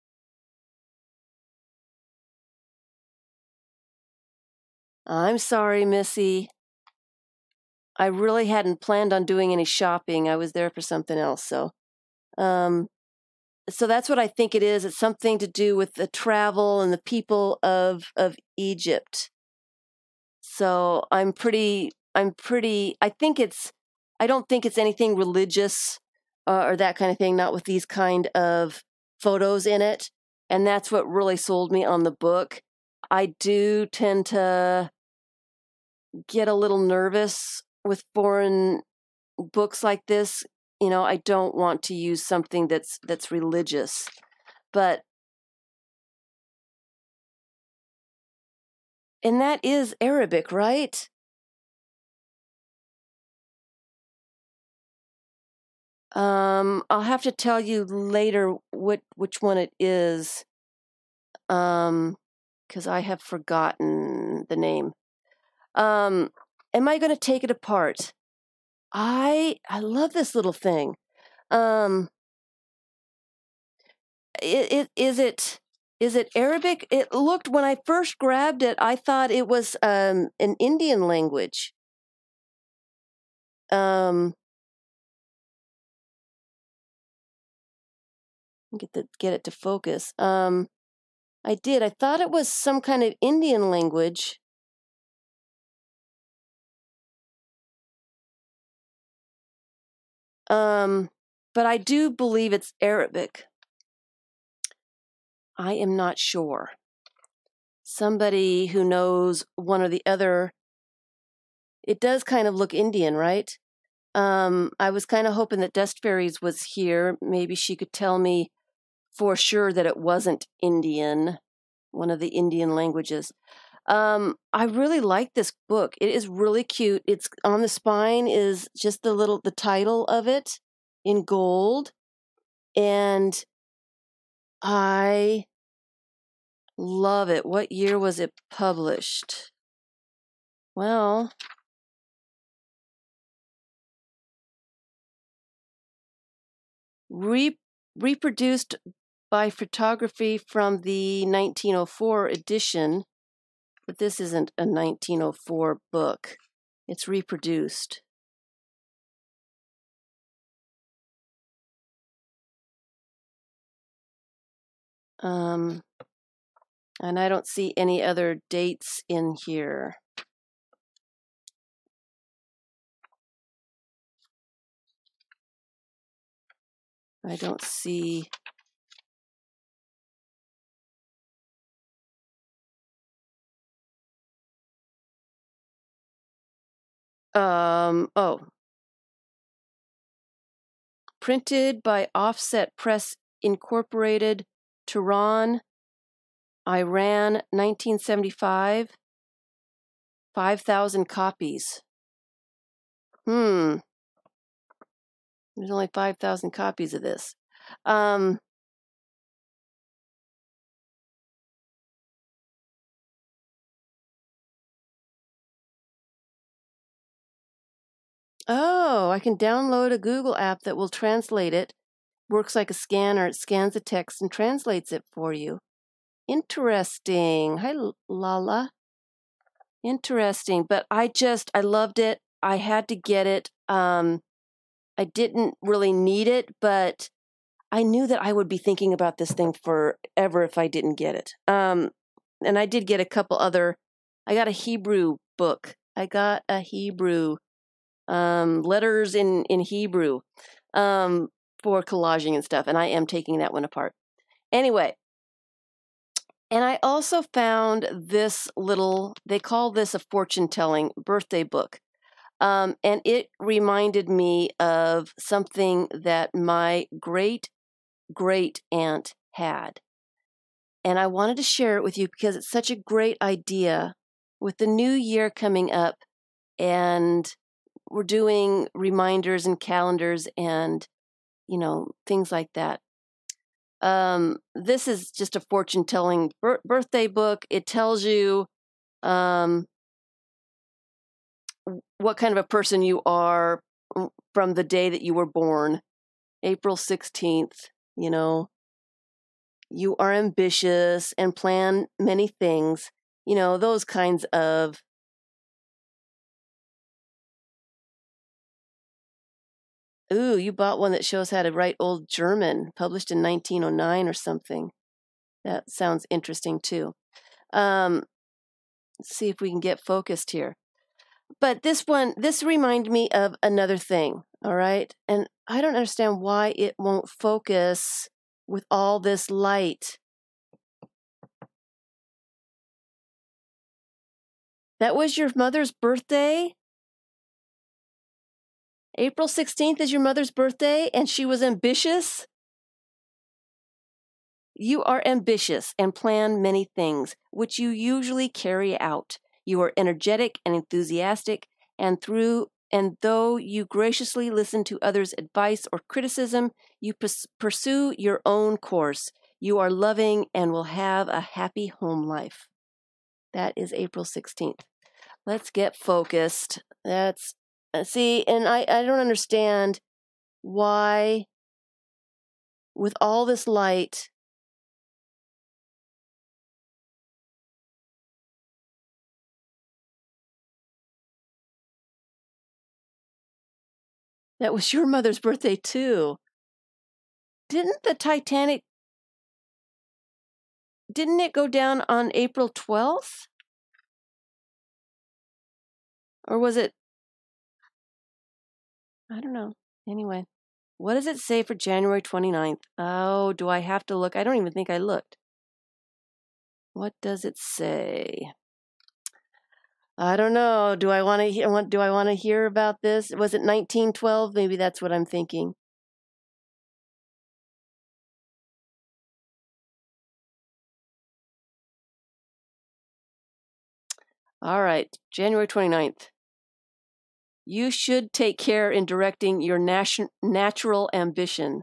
I'm sorry, Missy. I really hadn't planned on doing any shopping. I was there for something else. So that's what I think it is. It's something to do with the travel and the people of Egypt. So I don't think it's anything religious. or that kind of thing, not with these kind of photos in it. And that's what really sold me on the book. I do tend to get a little nervous with foreign books like this. I don't want to use something that's religious. But and that is Arabic, right? I'll have to tell you later which one it is. Because I have forgotten the name. Am I going to take it apart? I love this little thing. Is it Arabic? It looked, when I first grabbed it, I thought it was an Indian language. Get it to focus. I did. I thought it was some kind of Indian language. But I do believe it's Arabic. I am not sure. Somebody who knows one or the other. It does kind of look Indian, right? I was kind of hoping that Dust Fairies was here. Maybe she could tell me for sure that it wasn't Indian, one of the Indian languages. I really like this book. It is really cute. It's on the spine is just the title of it in gold. And I love it. What year was it published? Well, reproduced by photography from the 1904 edition, but this isn't a 1904 book. It's reproduced. And I don't see any other dates in here. I don't see. Oh. Printed by Offset Press Incorporated, Tehran, Iran, 1975. 5,000 copies. There's only 5,000 copies of this. Oh, I can download a Google app that will translate it. Works like a scanner. It scans the text and translates it for you. Interesting. Hi, Lala. Interesting. But I loved it. I had to get it. I didn't really need it, but I knew that I would be thinking about this thing forever if I didn't get it. And I did get a couple other. I got a Hebrew book. I got a Hebrew letters in Hebrew for collaging and stuff, and I am taking that one apart. Anyway, and I also found this they call this a fortune-telling birthday book. And it reminded me of something that my great-great-aunt had. And I wanted to share it with you because it's such a great idea with the new year coming up, and we're doing reminders and calendars and, things like that. This is just a fortune-telling birthday book. It tells you what kind of a person you are from the day that you were born, April 16th. You are ambitious and plan many things, those kinds of. Ooh, you bought one that shows how to write old German, published in 1909 or something. That sounds interesting too. Let's see if we can get focused here. But this reminded me of another thing, all right? And I don't understand why it won't focus with all this light. That was your mother's birthday? April 16th is your mother's birthday, and she was ambitious? You are ambitious and plan many things, which you usually carry out. You are energetic and enthusiastic, and though you graciously listen to others' advice or criticism, you pursue your own course. You are loving and will have a happy home life. That is April 16th. Let's get focused. That's, see, and I don't understand why, with all this light, that was your mother's birthday too. Didn't the Titanic, didn't it go down on April 12th? Or was it, I don't know. Anyway, what does it say for January 29th? Oh, do I have to look? I don't even think I looked. What does it say? I don't know. Do I want to hear about this? Was it 1912? Maybe that's what I'm thinking. All right, January 29th. You should take care in directing your natural ambition.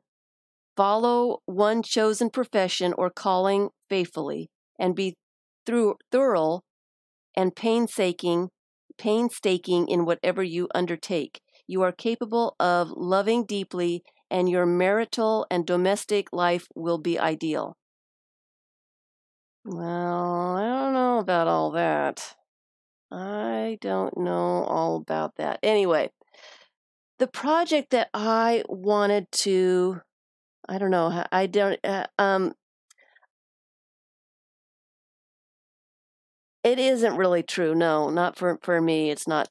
Follow one chosen profession or calling faithfully, and be thorough and painstaking in whatever you undertake. You are capable of loving deeply, and your marital and domestic life will be ideal. Well, I don't know about all that. I don't know all about that. Anyway, the project that I wanted to, I don't know, I don't, it isn't really true. No, not for me. It's not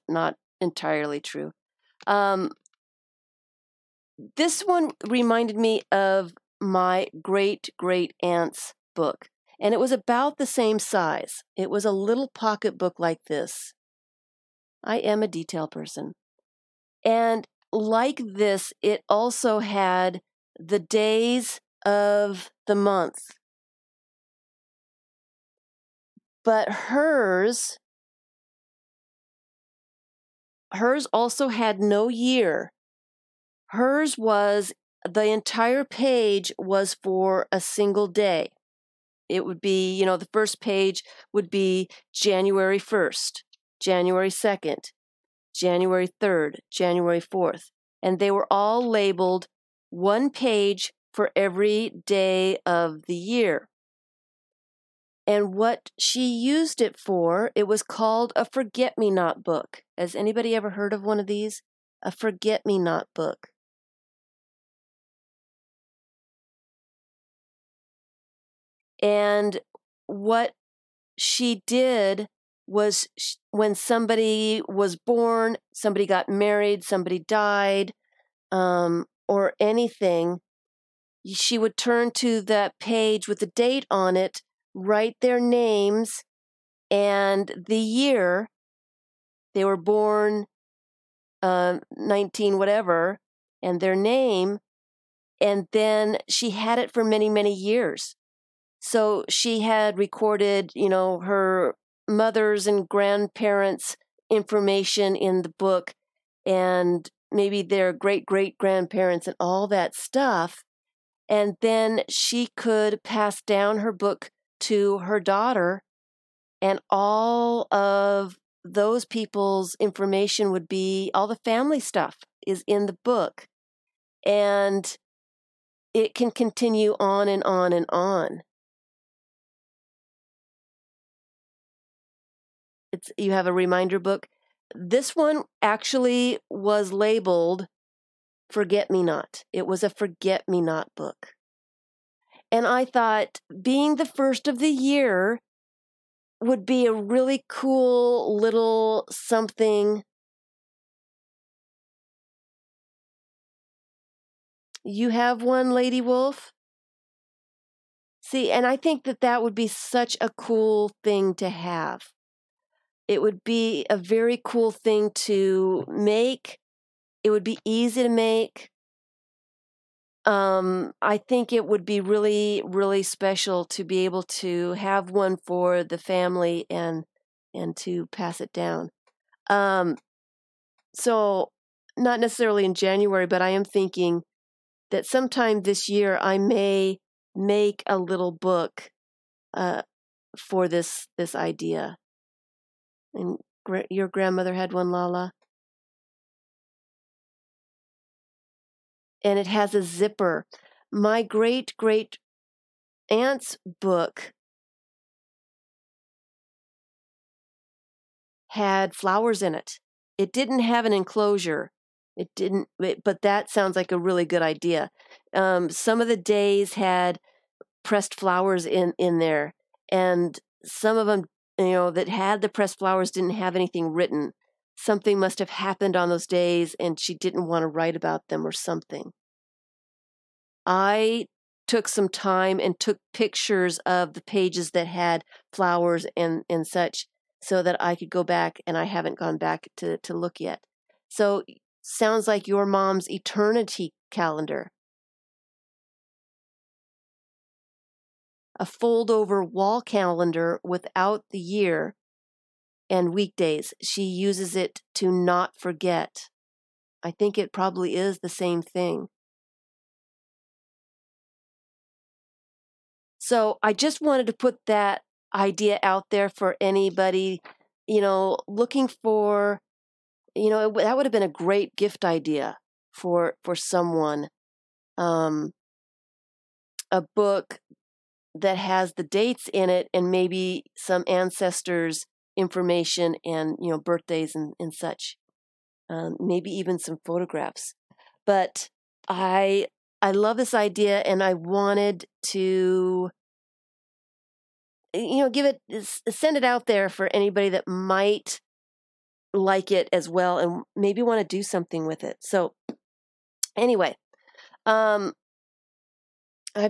entirely true. This one reminded me of my great aunt's book, and it was about the same size. It was a little pocket book like this. I am a detail person. And like this, it also had the days of the month. But hers also had no year. Hers was, the entire page was for a single day. It would be, the first page would be January 1st, January 2nd, January 3rd, January 4th. And they were all labeled one page for every day of the year. And what she used it for, it was called a forget-me-not book. Has anybody ever heard of one of these? A forget-me-not book. And what she did was, when somebody was born, somebody got married, somebody died, or anything, she would turn to that page with the date on it, write their names and the year they were born, 19 whatever, and their name, and then she had it for many, many years. So she had recorded, her mother's and grandparents' information in the book, and maybe their great-great-grandparents and all that stuff. And then she could pass down her book to her daughter, and all of those people's information would be, all the family stuff is in the book. And it can continue on and on and on. You have a reminder book. This one actually was labeled Forget-Me-Not. It was a Forget-Me-Not book. And I thought, being the first of the year, would be a really cool little something. You have one, Lady Wolf? See, and I think that that would be such a cool thing to have. It would be a very cool thing to make. It would be easy to make. I think it would be really, really special to be able to have one for the family and to pass it down. So not necessarily in January, but I am thinking that sometime this year I may make a little book for this idea. And your grandmother had one, Lala. And it has a zipper. My great aunt's book had flowers in it. It didn't have an enclosure. It didn't, but that sounds like a really good idea. Some of the days had pressed flowers in there, and some of them, that had the pressed flowers didn't have anything written. Something must have happened on those days, and she didn't want to write about them or something. I took some time and took pictures of the pages that had flowers and such so that I could go back, and I haven't gone back to look yet. So sounds like your mom's eternity calendar. A fold-over wall calendar without the year and weekdays. She uses it to not forget. I think it probably is the same thing. So I just wanted to put that idea out there for anybody, looking for, that would have been a great gift idea for someone. A book that has the dates in it and maybe some ancestors' information and, birthdays and such. Maybe even some photographs. But I love this idea, and I wanted to send it out there for anybody that might like it as well and maybe want to do something with it. So anyway, I've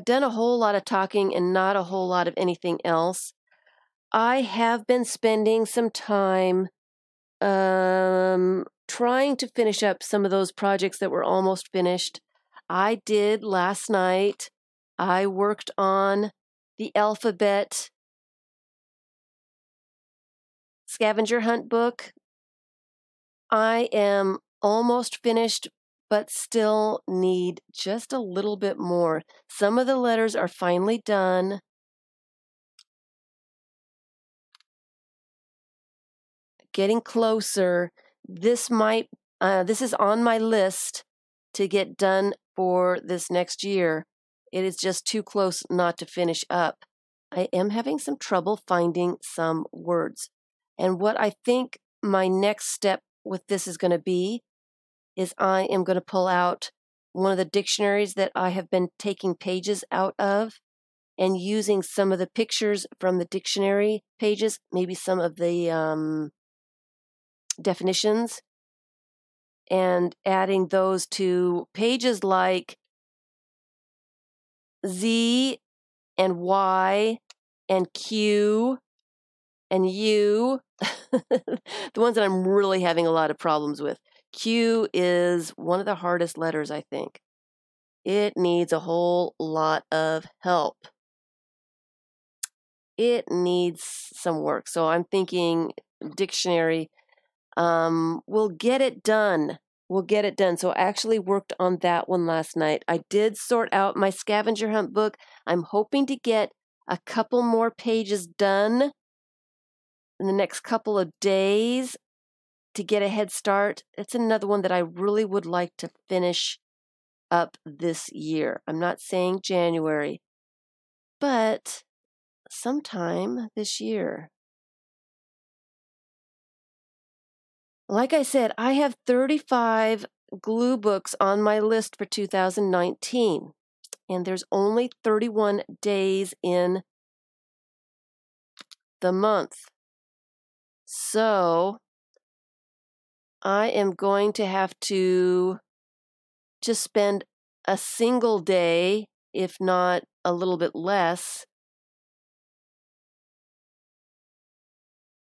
done a whole lot of talking and not a whole lot of anything else. I have been spending some time trying to finish up some of those projects that were almost finished. I did last night. I worked on the alphabet scavenger hunt book. I am almost finished, but still need just a little bit more. Some of the letters are finally done. Getting closer. This is on my list to get done for this next year. It is just too close not to finish up. I am having some trouble finding some words. And what I think my next step with this is going to be is I am going to pull out one of the dictionaries that I have been taking pages out of and using some of the pictures from the dictionary pages, maybe some of the definitions, and adding those to pages like Z and Y and Q and U, the ones that I'm really having a lot of problems with. Q is one of the hardest letters, I think. It needs a whole lot of help. It needs some work. So I'm thinking dictionary. We'll get it done. We'll get it done. So I actually worked on that one last night. I did sort out my scavenger hunt book. I'm hoping to get a couple more pages done in the next couple of days to get a head start. It's another one that I really would like to finish up this year. I'm not saying January, but sometime this year. Like I said, I have 35 glue books on my list for 2019, and there's only 31 days in the month. So I am going to have to just spend a single day, if not a little bit less.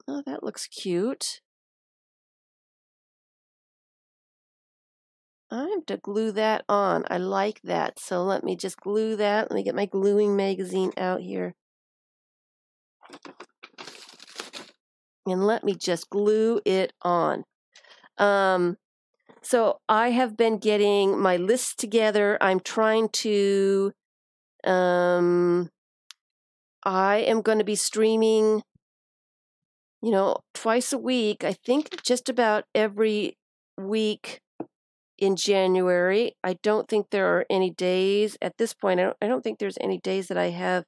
Oh, that looks cute. I have to glue that on. I like that. So let me just glue that. Let me get my gluing magazine out here. And let me just glue it on. So I have been getting my lists together. I'm trying to, I am going to be streaming, twice a week. I think just about every week in January. I don't think there are any days at this point. I don't think there's any days that I have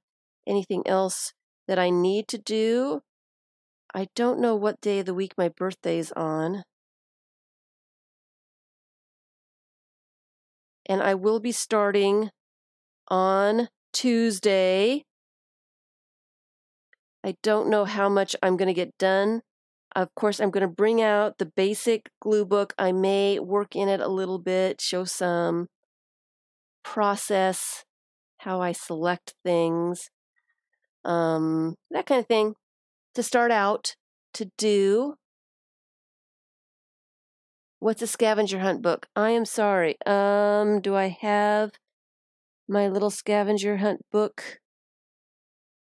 anything else that I need to do. I don't know what day of the week my birthday's on. And I will be starting on Tuesday. I don't know how much I'm going to get done. Of course, I'm going to bring out the basic glue book. I may work in it a little bit, show some process, how I select things, that kind of thing to start out to do. What's a scavenger hunt book? I am sorry. Do I have my little scavenger hunt book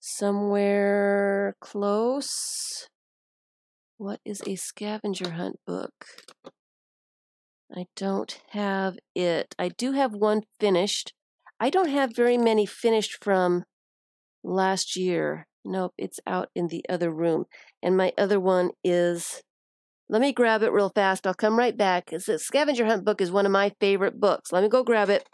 somewhere close? What is a scavenger hunt book? I don't have it. I do have one finished. I don't have very many finished from last year. Nope, it's out in the other room. And my other one is, let me grab it real fast. I'll come right back. The scavenger hunt book is one of my favorite books. Let me go grab it.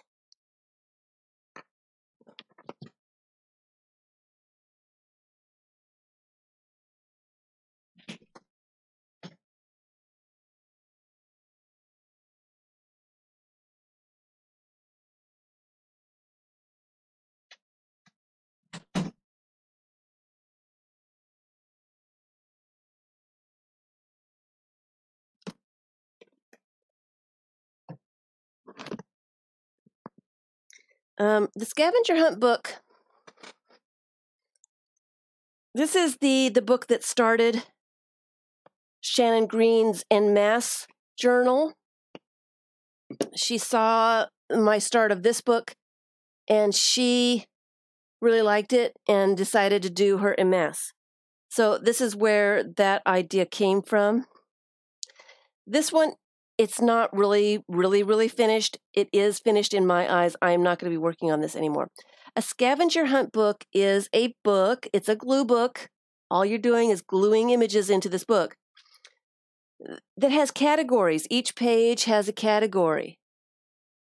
The scavenger hunt book, this is the book that started Shannon Green's En Masse journal. She saw my start of this book and she really liked it and decided to do her En Masse. So this is where that idea came from. This one, it's not really finished. It is finished in my eyes. I'm not going to be working on this anymore. A scavenger hunt book is a book. It's a glue book. All you're doing is gluing images into this book that has categories. Each page has a category.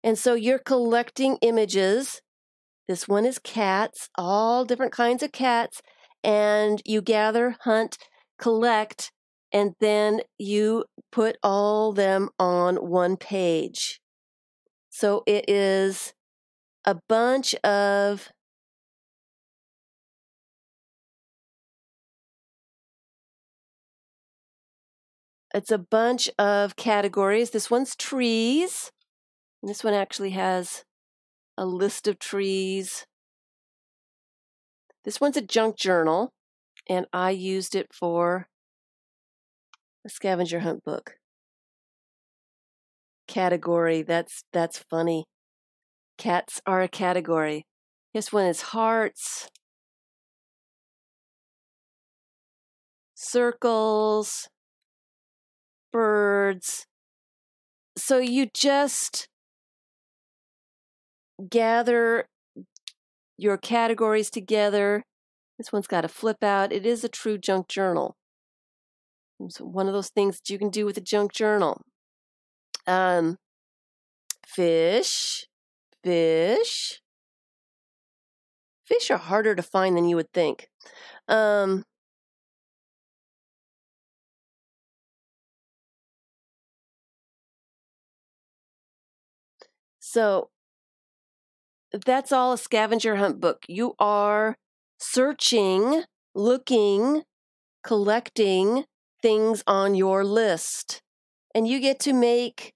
And so you're collecting images. This one is cats, all different kinds of cats. And you gather, hunt, collect, and then you put all them on one page. So it is a bunch of categories. This one's trees. And this one actually has a list of trees. This one's a junk journal, and I used it for a scavenger hunt book. Category, that's funny. Cats are a category. This one is hearts, circles, birds. So you just gather your categories together. This one's got a flip out. It is a true junk journal. It's one of those things that you can do with a junk journal. Fish. Fish are harder to find than you would think. So that's all a scavenger hunt book. You are searching, looking collecting things on your list. And you get to make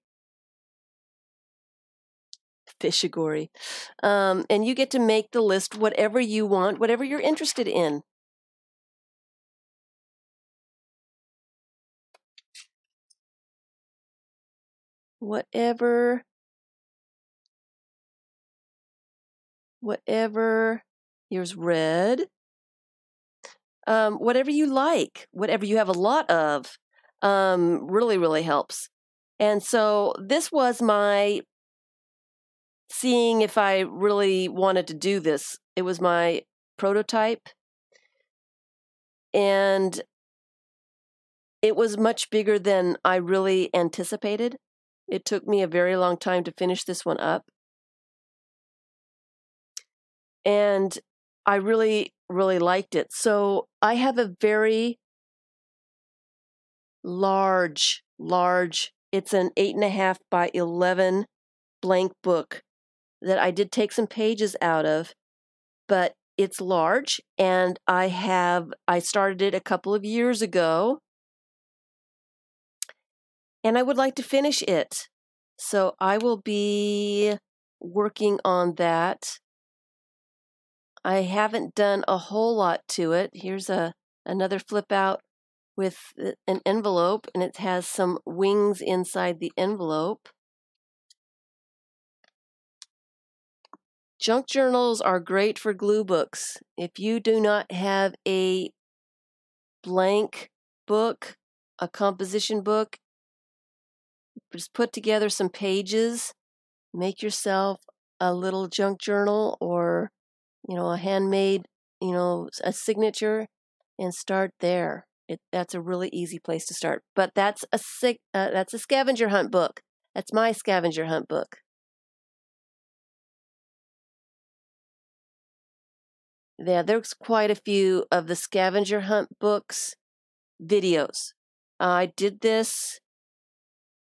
Fishagory. And you get to make the list whatever you want, whatever you're interested in. Whatever, here's red. Whatever you like, whatever you have a lot of, really, really helps. And so this was my seeing if I really wanted to do this. It was my prototype. And it was much bigger than I really anticipated. It took me a very long time to finish this one up. And I really, really liked it. So I have a very large, it's an 8.5 by 11 blank book that I did take some pages out of, but it's large, and I started it a couple of years ago, and I would like to finish it. So I will be working on that. I haven't done a whole lot to it. Here's another flip out with an envelope, and it has some wings inside the envelope. Junk journals are great for glue books. If you do not have a blank book, a composition book, just put together some pages, make yourself a little junk journal or, a handmade, a signature, and start there. That's a really easy place to start. But that's a scavenger hunt book. That's my scavenger hunt book. Yeah, there's quite a few of the scavenger hunt books videos. I did this,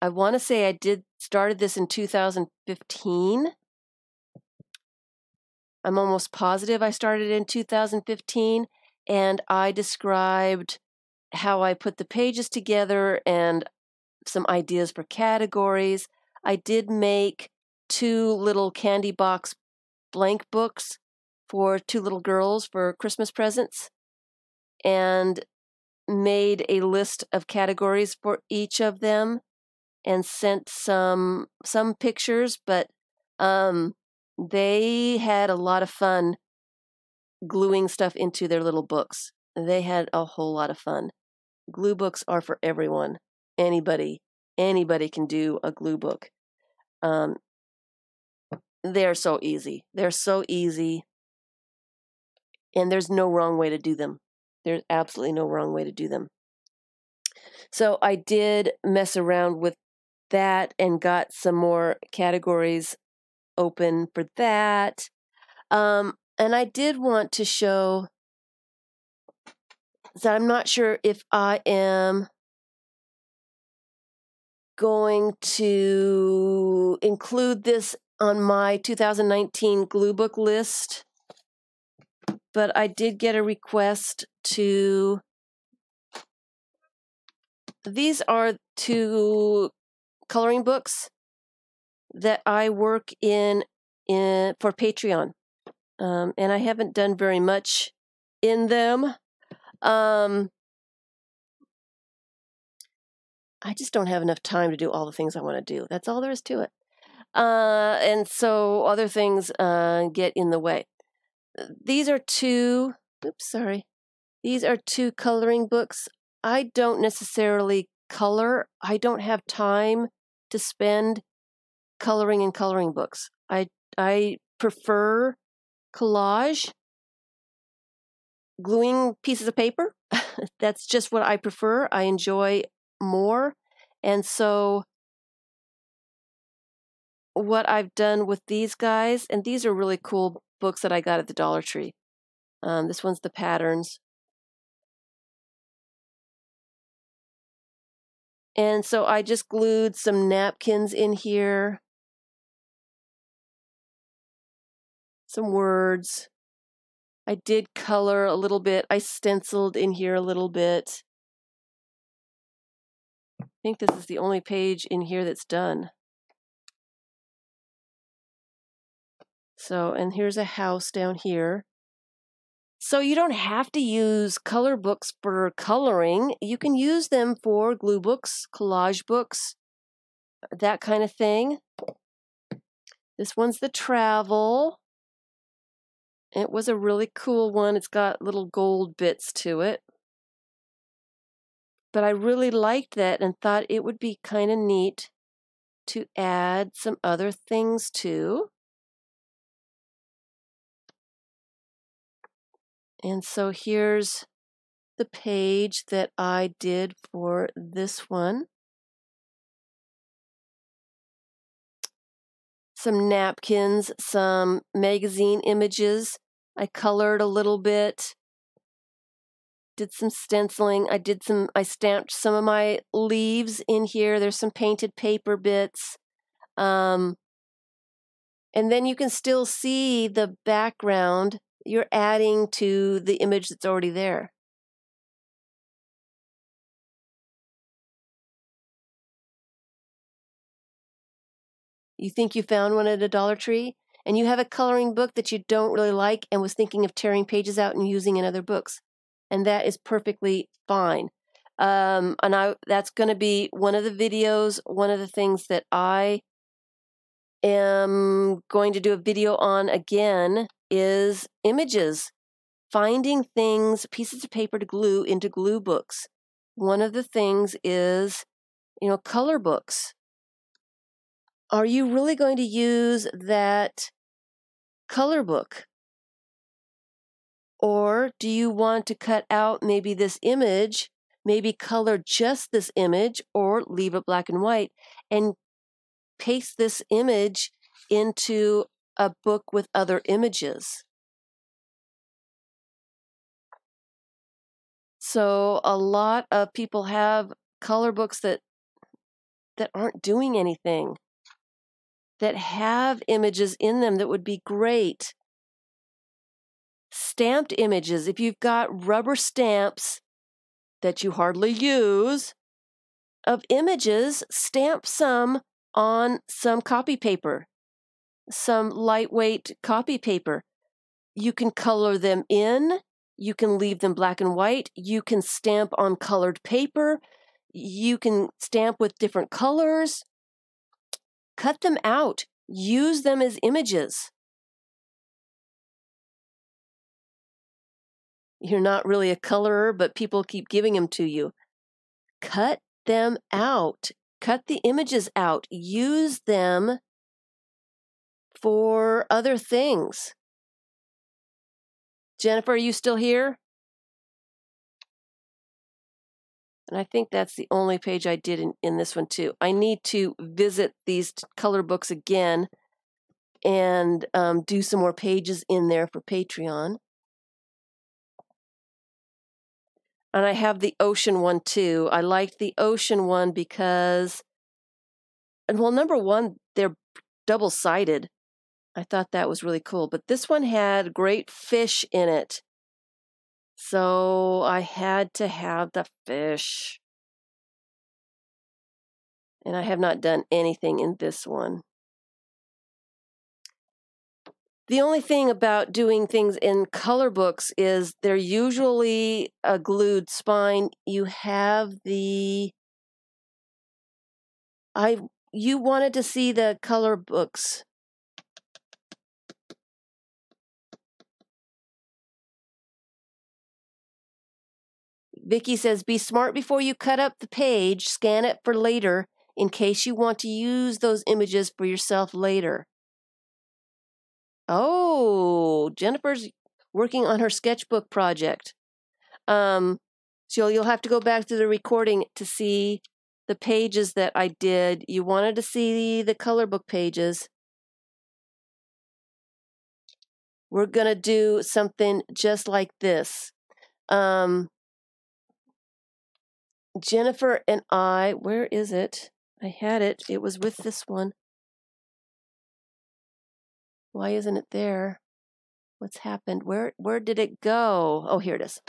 I want to say started this in 2015. I'm almost positive I started in 2015, and I described how I put the pages together and some ideas for categories. I did make 2 little candy box blank books for 2 little girls for Christmas presents, and made a list of categories for each of them and sent some pictures, but they had a lot of fun gluing stuff into their little books. They had a whole lot of fun. Glue books are for everyone. Anybody can do a glue book. They're so easy. And there's no wrong way to do them. There's absolutely no wrong way to do them. So I did mess around with that and got some more categories open for that. And I did want to show that I'm not sure if I am going to include this on my 2019 glue book list, but I did get a request to. These are 2 coloring books that I work in for Patreon, and I haven't done very much in them. I just don't have enough time to do all the things I want to do. That's all there is to it. And so other things get in the way. These are 2. These are 2 coloring books. I don't necessarily color. I don't have time to spend coloring in coloring books. I prefer collage, gluing pieces of paper. That's just what I prefer. I enjoy more. And so what I've done with these guys, and these are really cool books that I got at the Dollar Tree. This one's the patterns. And so I just glued some napkins in here, some words, I did color a little bit. I stenciled in here a little bit. I think this is the only page in here that's done. So, and here's a house down here. So you don't have to use color books for coloring. You can use them for glue books, collage books, that kind of thing. This one's the travel. It was a really cool one. It's got little gold bits to it. But I really liked that and thought it would be kind of neat to add some other things to. And so here's the page that I did for this one. Some napkins, some magazine images. I colored a little bit. Did some stenciling. I stamped some of my leaves in here. There's some painted paper bits. And then you can still see the background. You're adding to the image that's already there. You think you found one at a Dollar Tree, and you have a coloring book that you don't really like and was thinking of tearing pages out and using in other books. And that is perfectly fine. That's going to be one of the videos, one of the things that I am going to do a video on again is images. Finding things, pieces of paper to glue into glue books. One of the things is, color books. Are you really going to use that color book? Or do you want to cut out maybe this image, maybe color just this image, or leave it black and white, and paste this image into a book with other images? So a lot of people have color books that aren't doing anything, that have images in them that would be great. Stamped images. If you've got rubber stamps that you hardly use of images, stamp some on some copy paper, some lightweight copy paper. You can color them in. You can leave them black and white. You can stamp on colored paper. You can stamp with different colors. Cut them out. Use them as images. You're not really a colorer, but people keep giving them to you. Cut them out. Cut the images out. Use them for other things. Jennifer, are you still here? And I think that's the only page I did in this one too. I need to visit these color books again and do some more pages in there for Patreon. And I have the ocean one too. I liked the ocean one because, well, number one, they're double-sided. I thought that was really cool. But this one had great fish in it. So I had to have the fish. And I have not done anything in this one. The only thing about doing things in color books is they're usually a glued spine. You have you wanted to see the color books. Vicky says, be smart before you cut up the page. Scan it for later in case you want to use those images for yourself later. Oh, Jennifer's working on her sketchbook project. So you'll have to go back to the recording to see the pages that I did. You wanted to see the color book pages. We're going to do something just like this. Jennifer and I, where is it? I had it. It was with this one. Why isn't it there? What's happened? Where did it go? Oh, here it is.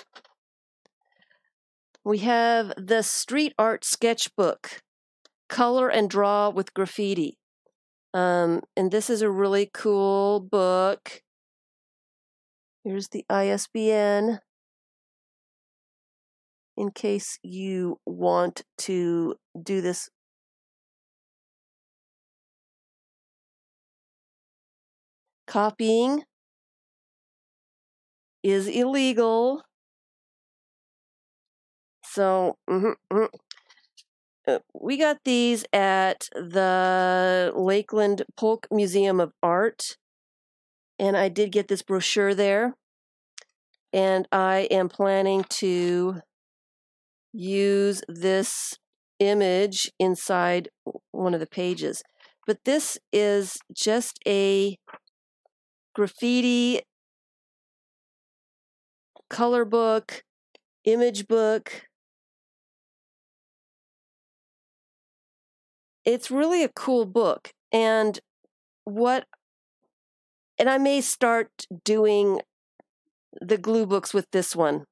We have the Street Art Sketchbook, Color and Draw with Graffiti. And this is a really cool book. Here's the ISBN in case you want to do this. Copying is illegal. So, we got these at the Lakeland Polk Museum of Art, and I did get this brochure there, and I am planning to use this image inside one of the pages. But this is just a graffiti color book, image book. It's really a cool book, and I may start doing the glue books with this one.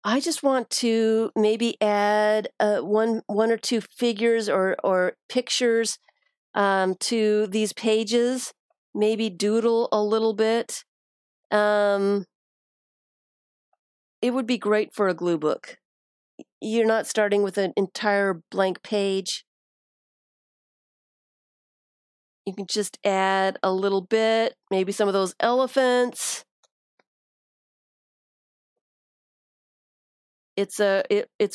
I just want to maybe add one or two figures or pictures to these pages, maybe doodle a little bit. It would be great for a glue book. You're not starting with an entire blank page. You can just add a little bit, maybe some of those elephants. It's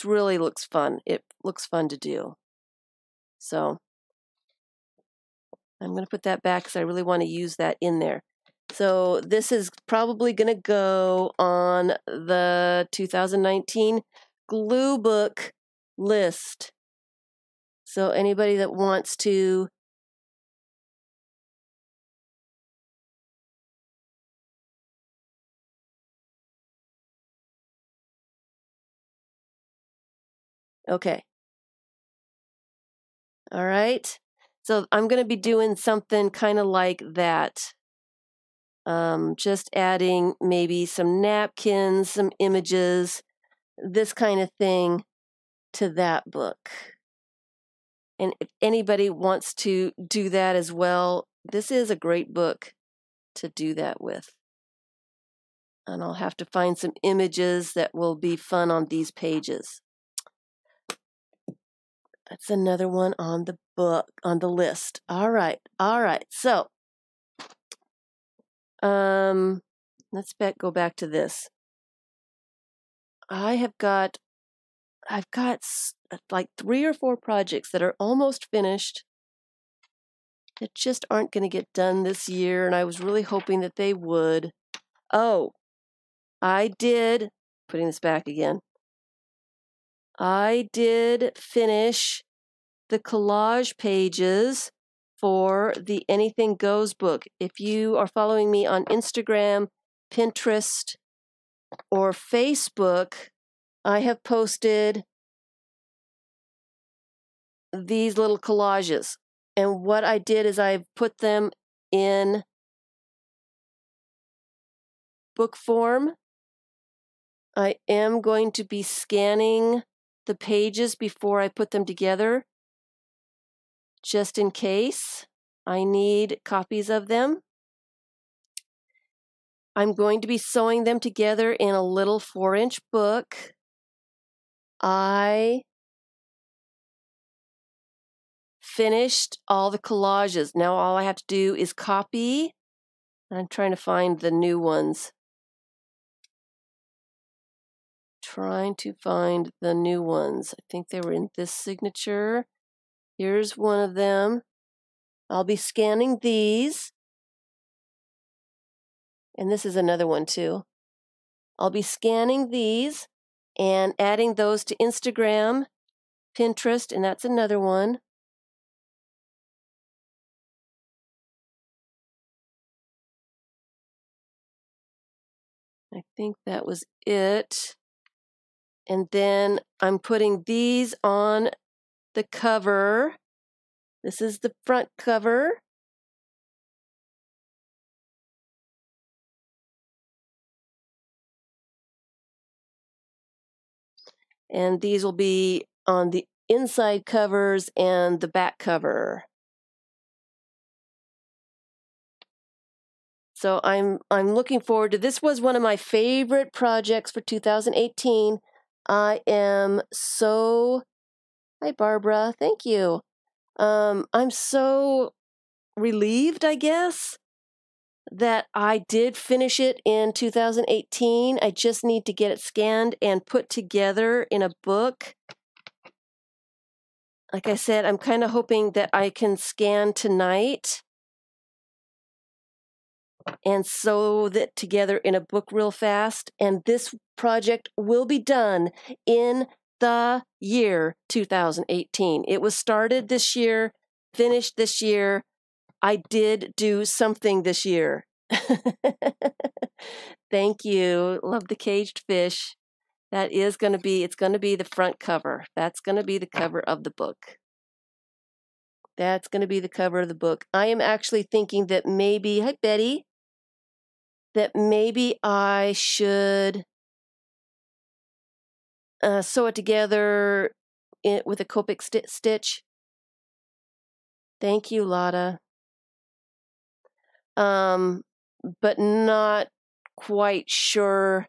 really looks fun. It looks fun to do. So I'm going to put that back because I really want to use that in there. So this is probably going to go on the 2019 glue book list. So anybody that wants to okay. All right. So I'm going to be doing something kind of like that. Just adding maybe some napkins, some images, this kind of thing to that book. And if anybody wants to do that as well, this is a great book to do that with. And I'll have to find some images that will be fun on these pages. That's another one on the book, on the list. All right. So, let's go back to this. I've got like 3 or 4 projects that are almost finished that just aren't going to get done this year, and I was really hoping that they would. Oh, putting this back again, I did finish the collage pages for the Anything Goes book. If you are following me on Instagram, Pinterest, or Facebook, I have posted these little collages. And what I did is I put them in book form. I am going to be scanning the pages before I put them together, just in case I need copies of them. I'm going to be sewing them together in a little 4-inch book. I finished all the collages. Now all I have to do is copy. I'm trying to find the new ones. I think they were in this signature. Here's one of them. I'll be scanning these. And this is another one too. I'll be scanning these and adding those to Instagram, Pinterest, and that's another one. I think that was it. And then I'm putting these on the cover. This is the front cover. And these will be on the inside covers and the back cover. So I'm looking forward to this. Was one of my favorite projects for 2018. I am so, hi Barbara, thank you. I'm so relieved, I guess, that I did finish it in 2018. I just need to get it scanned and put together in a book. Like I said, I'm kind of hoping that I can scan tonight and sew that together in a book real fast. And this project will be done in the year 2018. It was started this year, finished this year. I did do something this year. Thank you. Love the caged fish. That is going to be, it's going to be the front cover. That's going to be the cover of the book. That's going to be the cover of the book. I am actually thinking that maybe, hi Betty, that maybe I should sew it together with a Copic stitch. Thank you, Lotta. But not quite sure.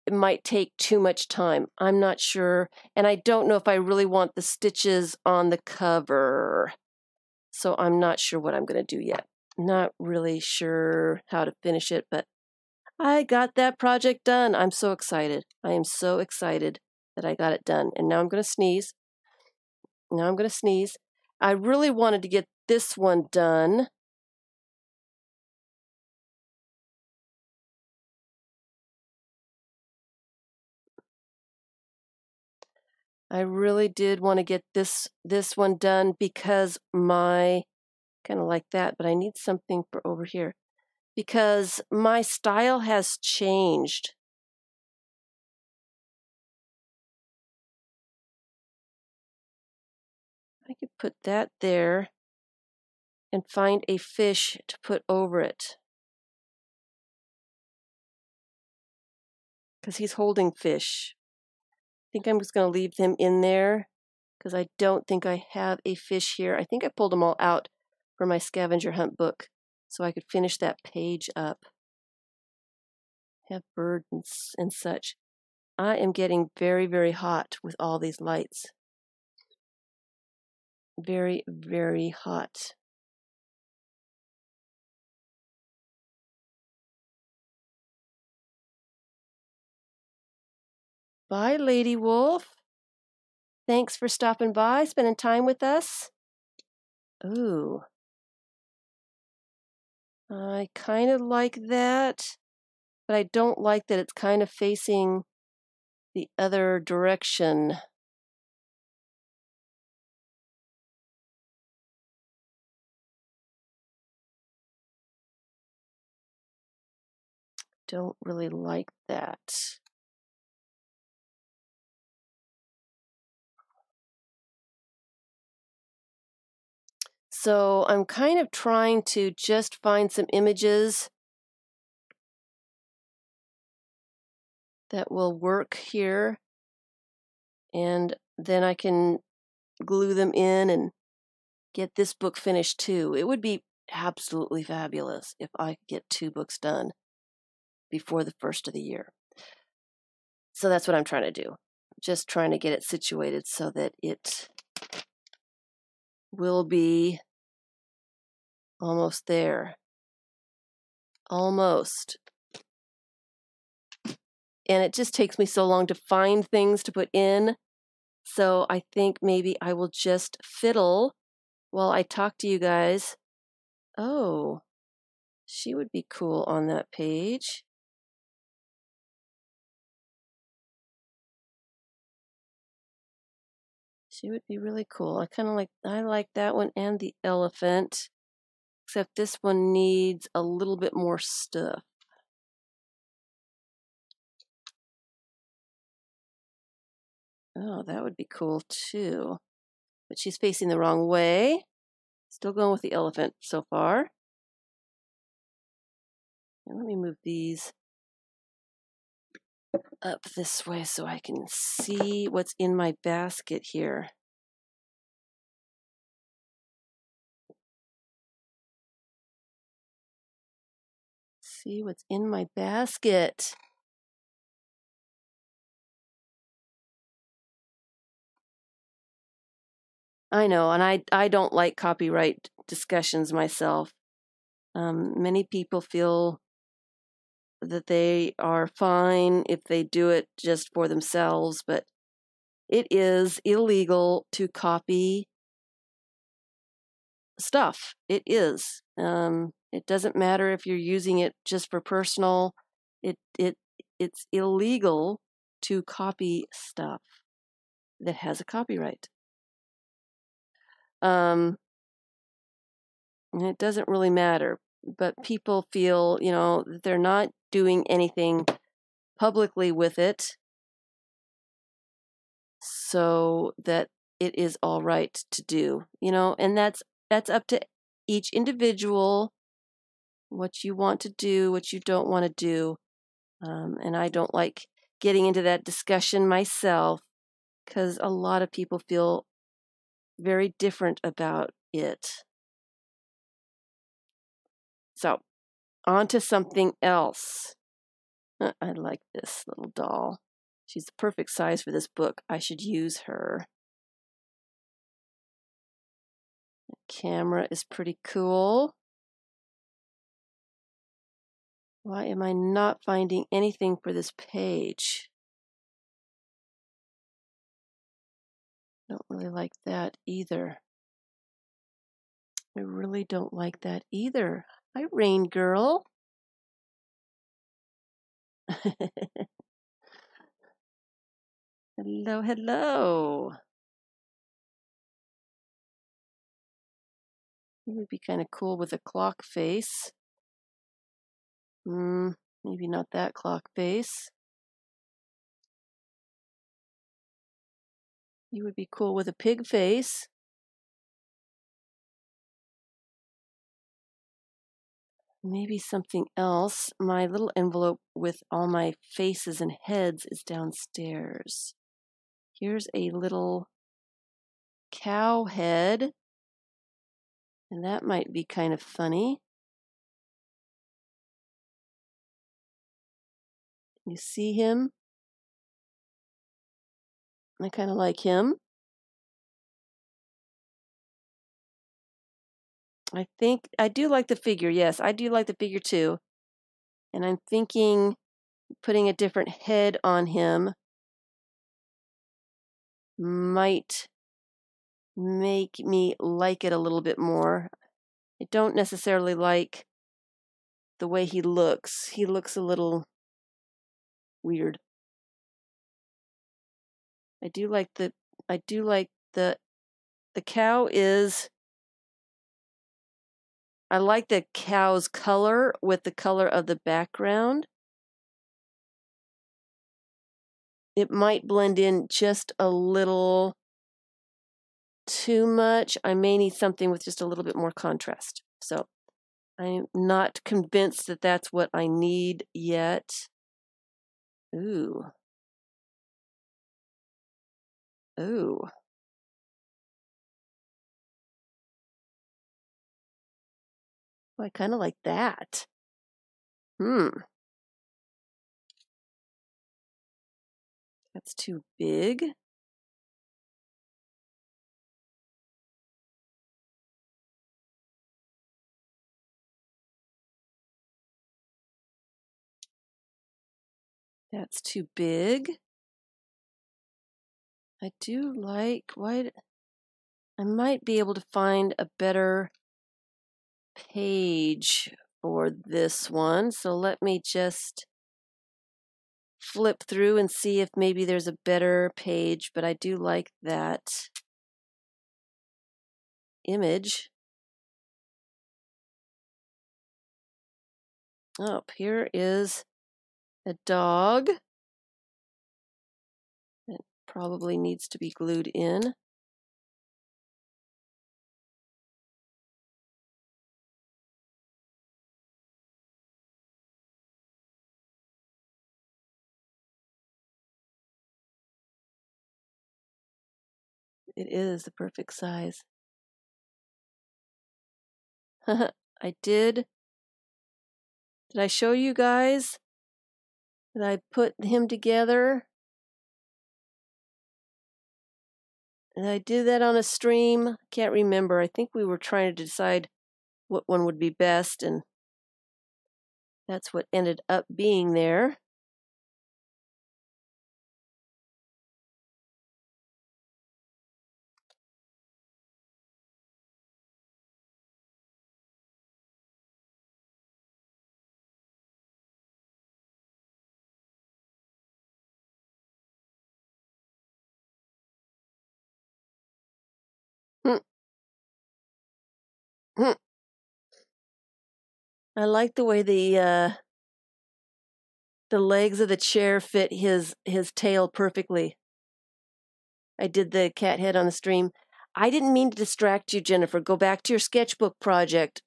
It might take too much time. I'm not sure. And I don't know if I really want the stitches on the cover. So I'm not sure what I'm going to do yet. Not really sure how to finish it, but I got that project done. I'm so excited. I am so excited that I got it done. And now I'm going to sneeze. Now I'm going to sneeze. I really wanted to get this one done. I really did want to get this one done because my, kind of like that, but I need something for over here. Because my style has changed. I could put that there and find a fish to put over it. Because he's holding fish. I think I'm just going to leave him in there because I don't think I have a fish here. I think I pulled them all out for my scavenger hunt book so I could finish that page up. Have birds and such. I am getting very, very hot with all these lights. Very, very hot. Bye, Lady Wolf. Thanks for stopping by, spending time with us. Ooh. I kind of like that, but I don't like that it's kind of facing the other direction. Don't really like that. So I'm kind of trying to just find some images that will work here, and then I can glue them in and get this book finished too. It would be absolutely fabulous if I could get 2 books done before the first of the year. So that's what I'm trying to do. Just trying to get it situated so that it will be almost there. Almost. And it just takes me so long to find things to put in. So I think maybe I will just fiddle while I talk to you guys. Oh, she would be cool on that page. She would be really cool. I like that one and the elephant, except this one needs a little bit more stuff. Oh, that would be cool too. But she's facing the wrong way. Still going with the elephant so far. And let me move these. up this way so I can see what's in my basket here. See what's in my basket. I know, and I don't like copyright discussions myself. Many people feel that they are fine if they do it just for themselves, but it is illegal to copy stuff. It is. It doesn't matter if you're using it just for personal. It's illegal to copy stuff that has a copyright. And it doesn't really matter, but people feel, that they're not doing anything publicly with it, so that it is all right to do, and that's up to each individual, what you want to do, what you don't want to do. And I don't like getting into that discussion myself because a lot of people feel very different about it. So, on to something else. I like this little doll. She's the perfect size for this book. I should use her. The camera is pretty cool. Why am I not finding anything for this page? Don't really like that either. I really don't like that either. Hi, Rain Girl. Hello, hello. It would be kind of cool with a clock face. Maybe not that clock face. You would be cool with a pig face. Maybe something else. My little envelope with all my faces and heads is downstairs. Here's a little cow head. And that might be kind of funny. You see him? I kind of like him. I think I do like the figure. Yes, I do like the figure too. And I'm thinking putting a different head on him might make me like it a little bit more. I don't necessarily like the way he looks. He looks a little weird. I do like the cow is, I like the cow's color with the color of the background. It might blend in just a little too much. I may need something with just a little bit more contrast. So I'm not convinced that that's what I need yet. Ooh. Ooh. I kind of like that. That's too big. That's too big. I do like, I might be able to find a better page for this one. So let me just flip through and see if maybe there's a better page, but I do like that image. Oh, here is a dog. It probably needs to be glued in. It is the perfect size. I did. Did I show you guys that I put him together? Did I do that on a stream? Can't remember. I think we were trying to decide what one would be best, and that's what ended up being there. Hmm. Hmm. I like the way the legs of the chair fit his tail perfectly. I did the cat head on the stream. I didn't mean to distract you, Jennifer. Go back to your sketchbook project.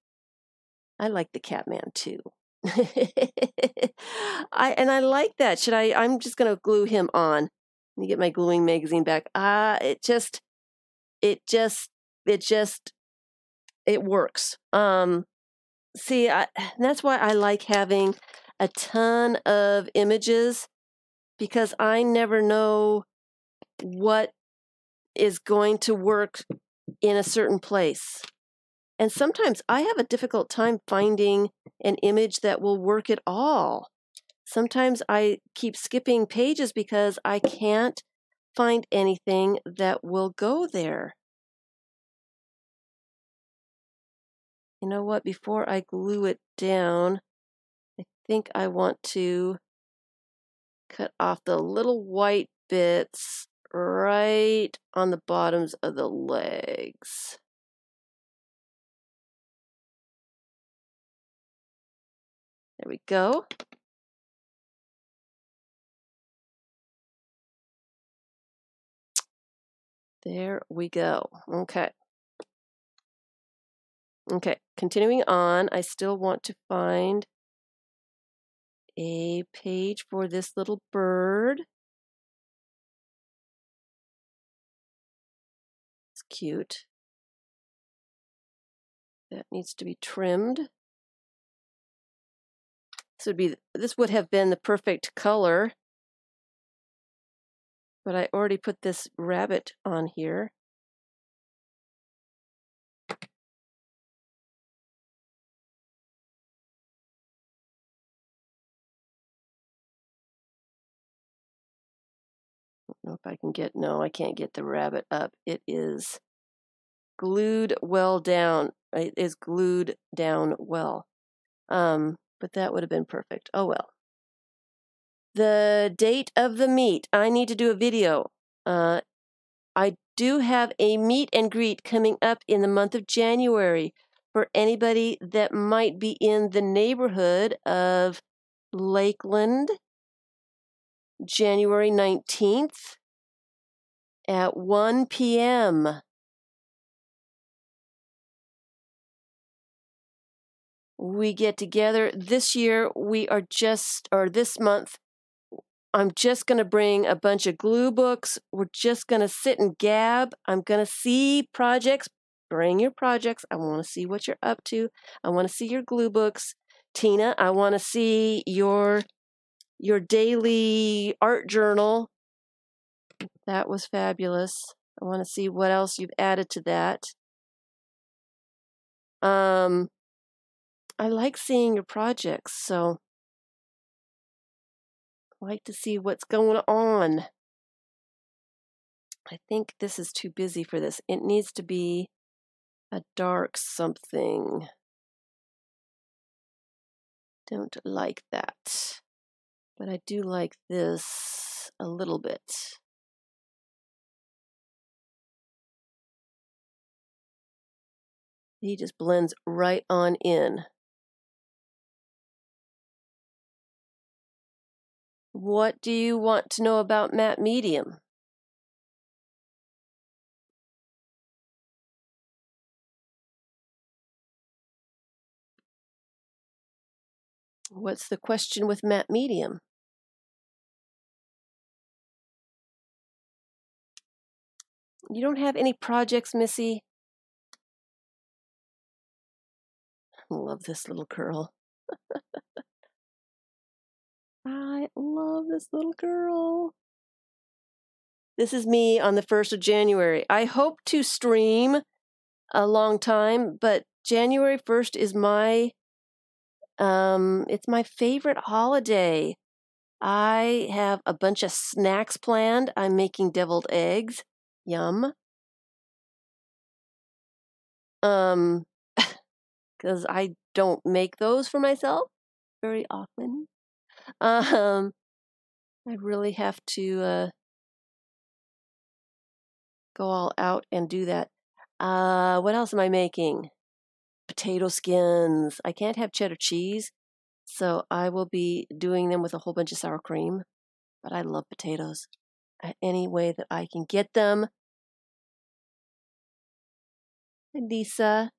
I like the Catman too. I like that. I'm just gonna glue him on. Let me get my gluing magazine back. It works. See, that's why I like having a ton of images, because I never know what is going to work in a certain place. And sometimes I have a difficult time finding an image that will work at all. Sometimes I keep skipping pages because I can't find anything that will go there. You know what? Before I glue it down, I think I want to cut off the little white bits right on the bottoms of the legs. There we go. There we go. Okay. Okay, continuing on, I still want to find a page for this little bird. It's cute. That needs to be trimmed. This would have been the perfect color, but I already put this rabbit on here. I don't know if I can get, no, I can't get the rabbit up. It is glued well down. It is glued down well. But that would have been perfect. Oh well. The date of the meet. I need to do a video. I do have a meet and greet coming up in the month of January for anybody that might be in the neighborhood of Lakeland, January 19th at 1 p.m. We get together. This year, this month, I'm just going to bring a bunch of glue books. We're just going to sit and gab. I'm going to see projects. Bring your projects. I want to see what you're up to. I want to see your glue books. Tina, I want to see your daily art journal. That was fabulous. I want to see what else you've added to that. I like seeing your projects, so I like to see what's going on. I think this is too busy for this. It needs to be a dark something. Don't like that. But I do like this a little bit. He just blends right on in. What do you want to know about matte medium? What's the question with matte medium? You don't have any projects, Missy? I love this little girl. I love this little girl. This is me on the 1st of January. I hope to stream a long time, but January 1st is my, it's my favorite holiday. I have a bunch of snacks planned. I'm making deviled eggs. Yum. Because I don't make those for myself very often. I really have to go all out and do that. What else am I making? Potato skins. I can't have cheddar cheese, so I will be doing them with a whole bunch of sour cream. But I love potatoes. Any way that I can get them. And Lisa.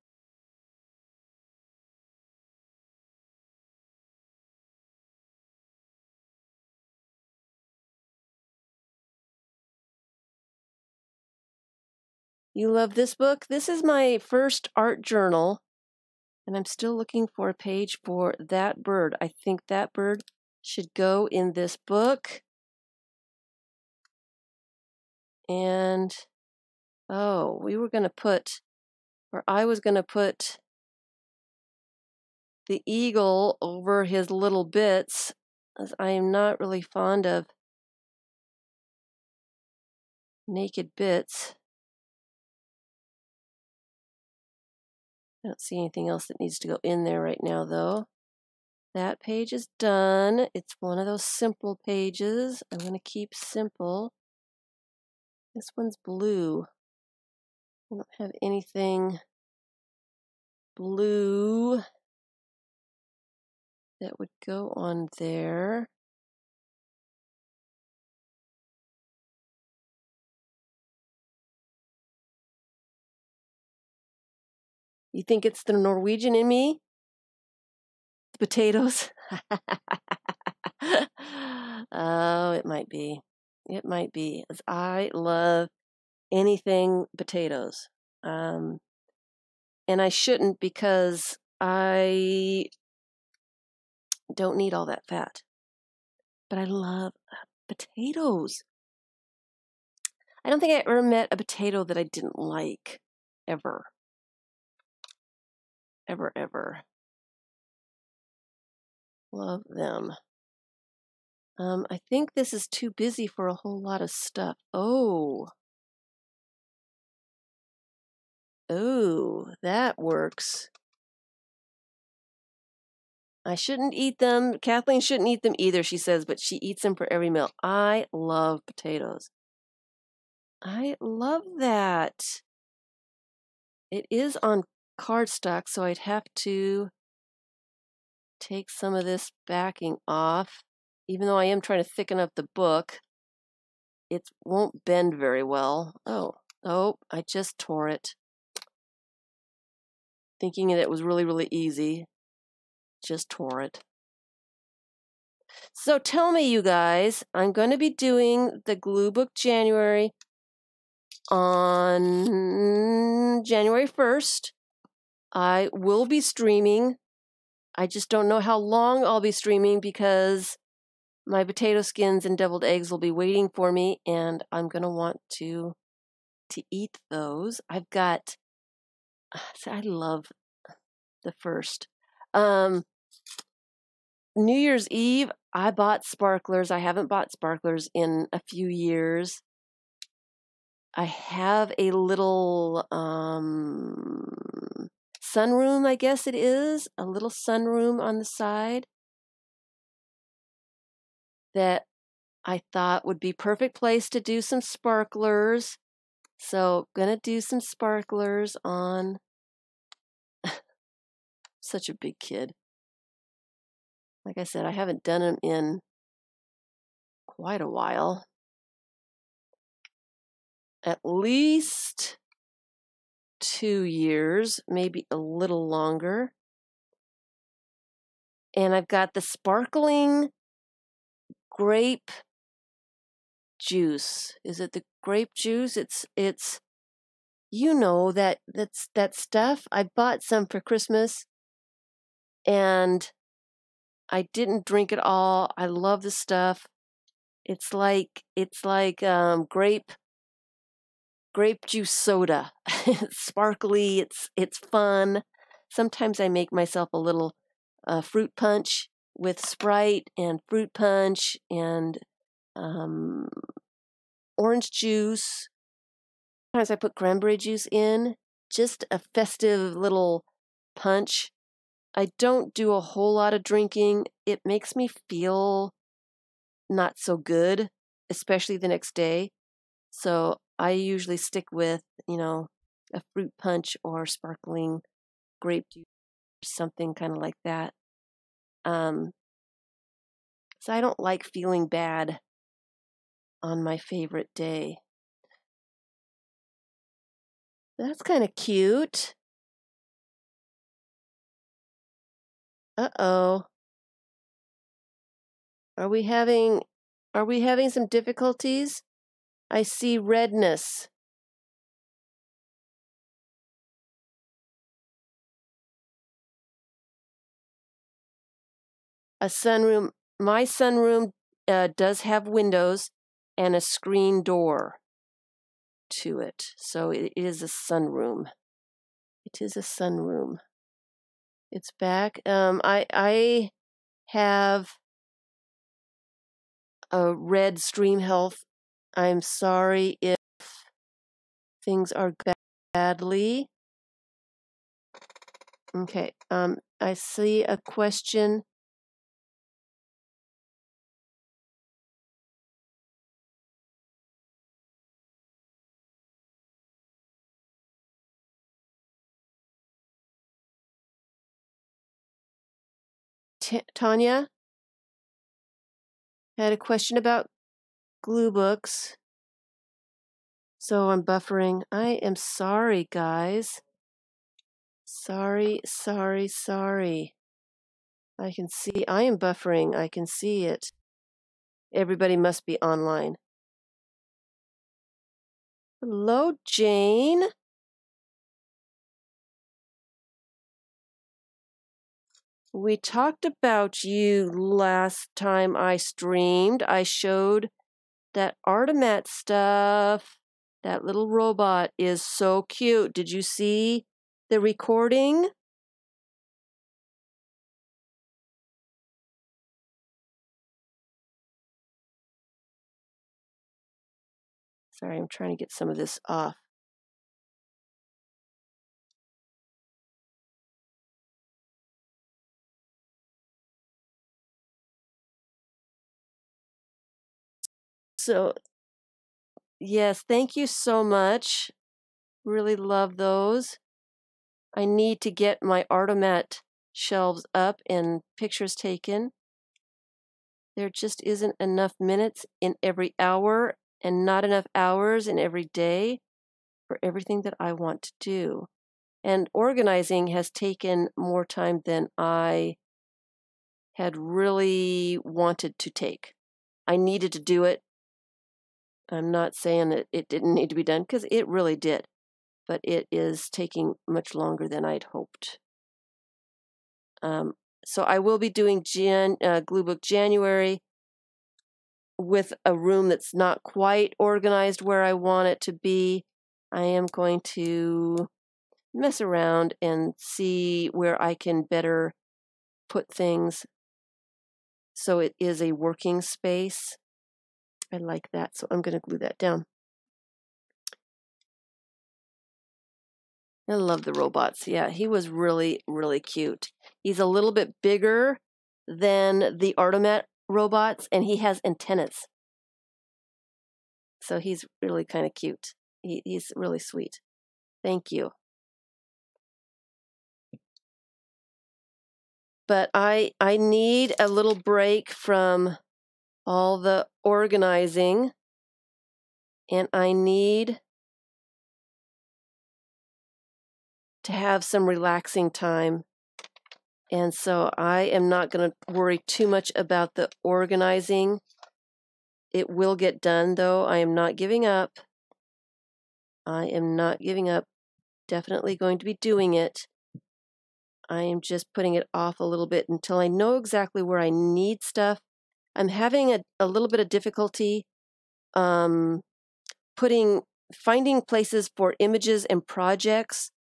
You love this book? This is my first art journal, and I'm still looking for a page for that bird. I think that bird should go in this book. And, oh, we were going to put, or I was going to put the eagle over his little bits, as I am not really fond of naked bits. I don't see anything else that needs to go in there right now, though. That page is done. It's one of those simple pages. I'm going to keep simple. This one's blue. I don't have anything blue that would go on there. You think it's the Norwegian in me? The potatoes? Oh, it might be. It might be. As I love anything potatoes. And I shouldn't, because I don't need all that fat. But I love potatoes. I don't think I ever met a potato that I didn't like. Ever. Ever, ever. Love them. I think this is too busy for a whole lot of stuff. Oh. Oh, that works. I shouldn't eat them. Kathleen shouldn't eat them either, she says, but she eats them for every meal. I love potatoes. I love that. It is on cardstock, so I'd have to take some of this backing off. Even though I am trying to thicken up the book, it won't bend very well. Oh, I just tore it. Thinking that it was really, really easy. Just tore it. So tell me, you guys, I'm going to be doing the Glue Book January on January 1st. I will be streaming. I just don't know how long I'll be streaming, because my potato skins and deviled eggs will be waiting for me, and I'm going to want to eat those. I've got, I love the 1st. New Year's Eve, I bought sparklers. I haven't bought sparklers in a few years. I have a little sunroom, I guess it is, a little sunroom on the side that I thought would be perfect place to do some sparklers. So gonna do some sparklers on. Such a big kid. Like I said, I haven't done them in quite a while. At least 2 years, maybe a little longer. And I've got the sparkling grape juice. Is it the grape juice? It's you know that's that stuff. I bought some for Christmas and I didn't drink it all. I love the stuff. It's like grape juice soda. It's sparkly. It's fun. Sometimes I make myself a little fruit punch with Sprite and fruit punch and orange juice. Sometimes I put cranberry juice in. Just a festive little punch. I don't do a whole lot of drinking. It makes me feel not so good, especially the next day. So I usually stick with, a fruit punch or sparkling grape juice or something kind of like that. So I don't like feeling bad on my favorite day. That's kind of cute. Uh-oh. Are we having some difficulties? I see redness. A sunroom. My sunroom does have windows and a screen door to it. So it is a sunroom. It is a sunroom. It's back. I have a red stream health. I'm sorry if things are badly. Okay. I see a question. Tanya had a question about glue books. So I'm buffering. I am sorry, guys. Sorry. I can see, I am buffering. I can see it. Everybody must be online. Hello, Jane. We talked about you last time I streamed. I showed that Artemat stuff. That little robot is so cute. Did you see the recording? Sorry, I'm trying to get some of this off. So, yes, thank you so much. Really love those. I need to get my Artemat shelves up and pictures taken. There just isn't enough minutes in every hour and not enough hours in every day for everything that I want to do. And organizing has taken more time than I had really wanted to take. I needed to do it. I'm not saying that it didn't need to be done, because it really did. But it is taking much longer than I'd hoped. So I will be doing Glue Book January with a room that's not quite organized where I want it to be. I am going to mess around and see where I can better put things so it is a working space. I like that, so I'm going to glue that down. I love the robots. Yeah, he was really, really cute. He's a little bit bigger than the Artemat robots, and he has antennas. So he's really kind of cute. He's really sweet. Thank you. But I need a little break from all the organizing, and I need to have some relaxing time. And so I am not going to worry too much about the organizing. It will get done, though. I am not giving up. I am not giving up. Definitely going to be doing it. I am just putting it off a little bit until I know exactly where I need stuff. I'm having a little bit of difficulty finding places for images and projects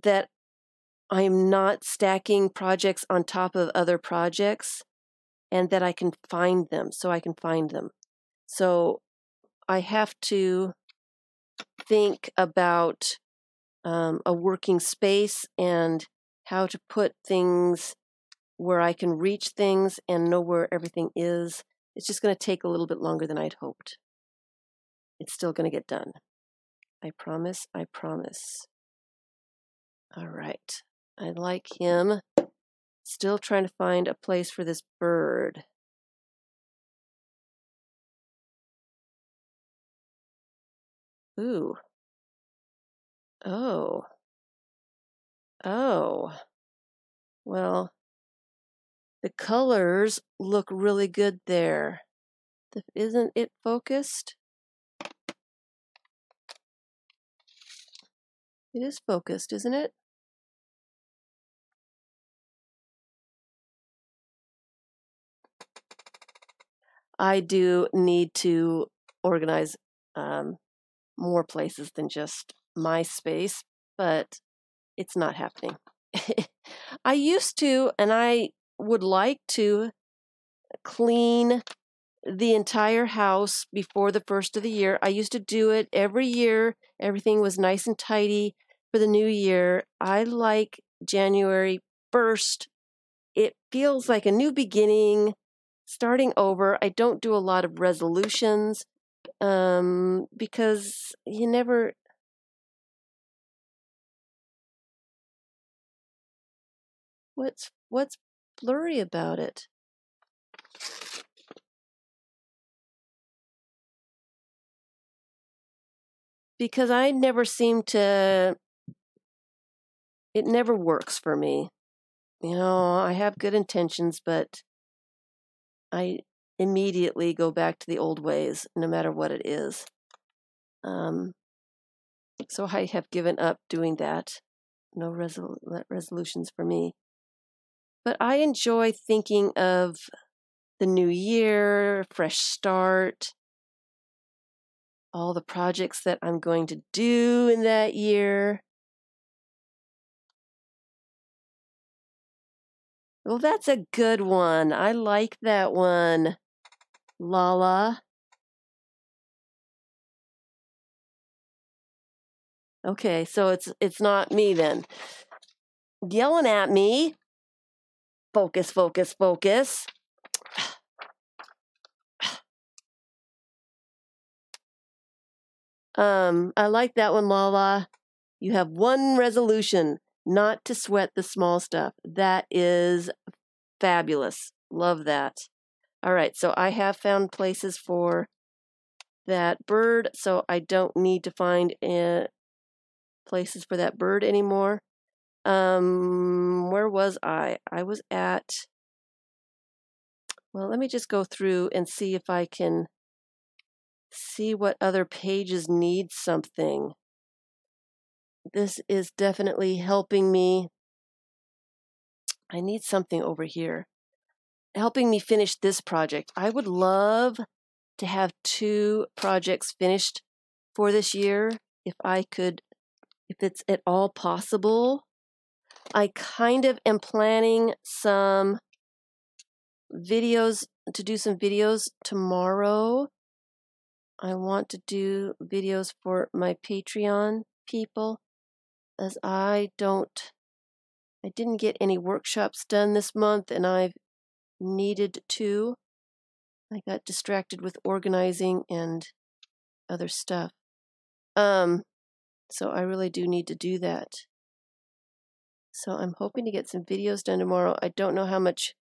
that I'm not stacking projects on top of other projects, and that I can find them, so I can find them. So I have to think about a working space and how to put things where I can reach things and know where everything is. It's just going to take a little bit longer than I'd hoped. It's still going to get done. I promise, I promise. All right. I like him. Still trying to find a place for this bird. Ooh. Oh. Oh. Well, the colors look really good there. Isn't it focused? It is focused, isn't it? I do need to organize more places than just my space, but it's not happening. I used to, and I would like to clean the entire house before the first of the year. I used to do it every year. Everything was nice and tidy for the new year. I like January 1st. It feels like a new beginning, starting over. I don't do a lot of resolutions because you never... What's blurry about it? Because I never seem to... It never works for me. You know, I have good intentions, but I immediately go back to the old ways, no matter what it is. So I have given up doing that. No resolutions for me. But I enjoy thinking of the new year, fresh start, all the projects that I'm going to do in that year. Well, that's a good one. I like that one, Lala. Okay, so it's not me then. Yelling at me. Focus, focus, focus. I like that one, Lala. You have one resolution, not to sweat the small stuff. That is fabulous. Love that. All right, so I have found places for that bird, so I don't need to find places for that bird anymore. Where was I? I was at... Well, let me just go through and see if I can see what other pages need something. This is definitely helping me. I need something over here. Helping me finish this project. I would love to have 2 projects finished for this year if I could, if it's at all possible. I kind of am planning some videos, to do some videos tomorrow. I want to do videos for my Patreon people, as I didn't get any workshops done this month, and I've needed to. I got distracted with organizing and other stuff. So I really do need to do that. So I'm hoping to get some videos done tomorrow. I don't know how much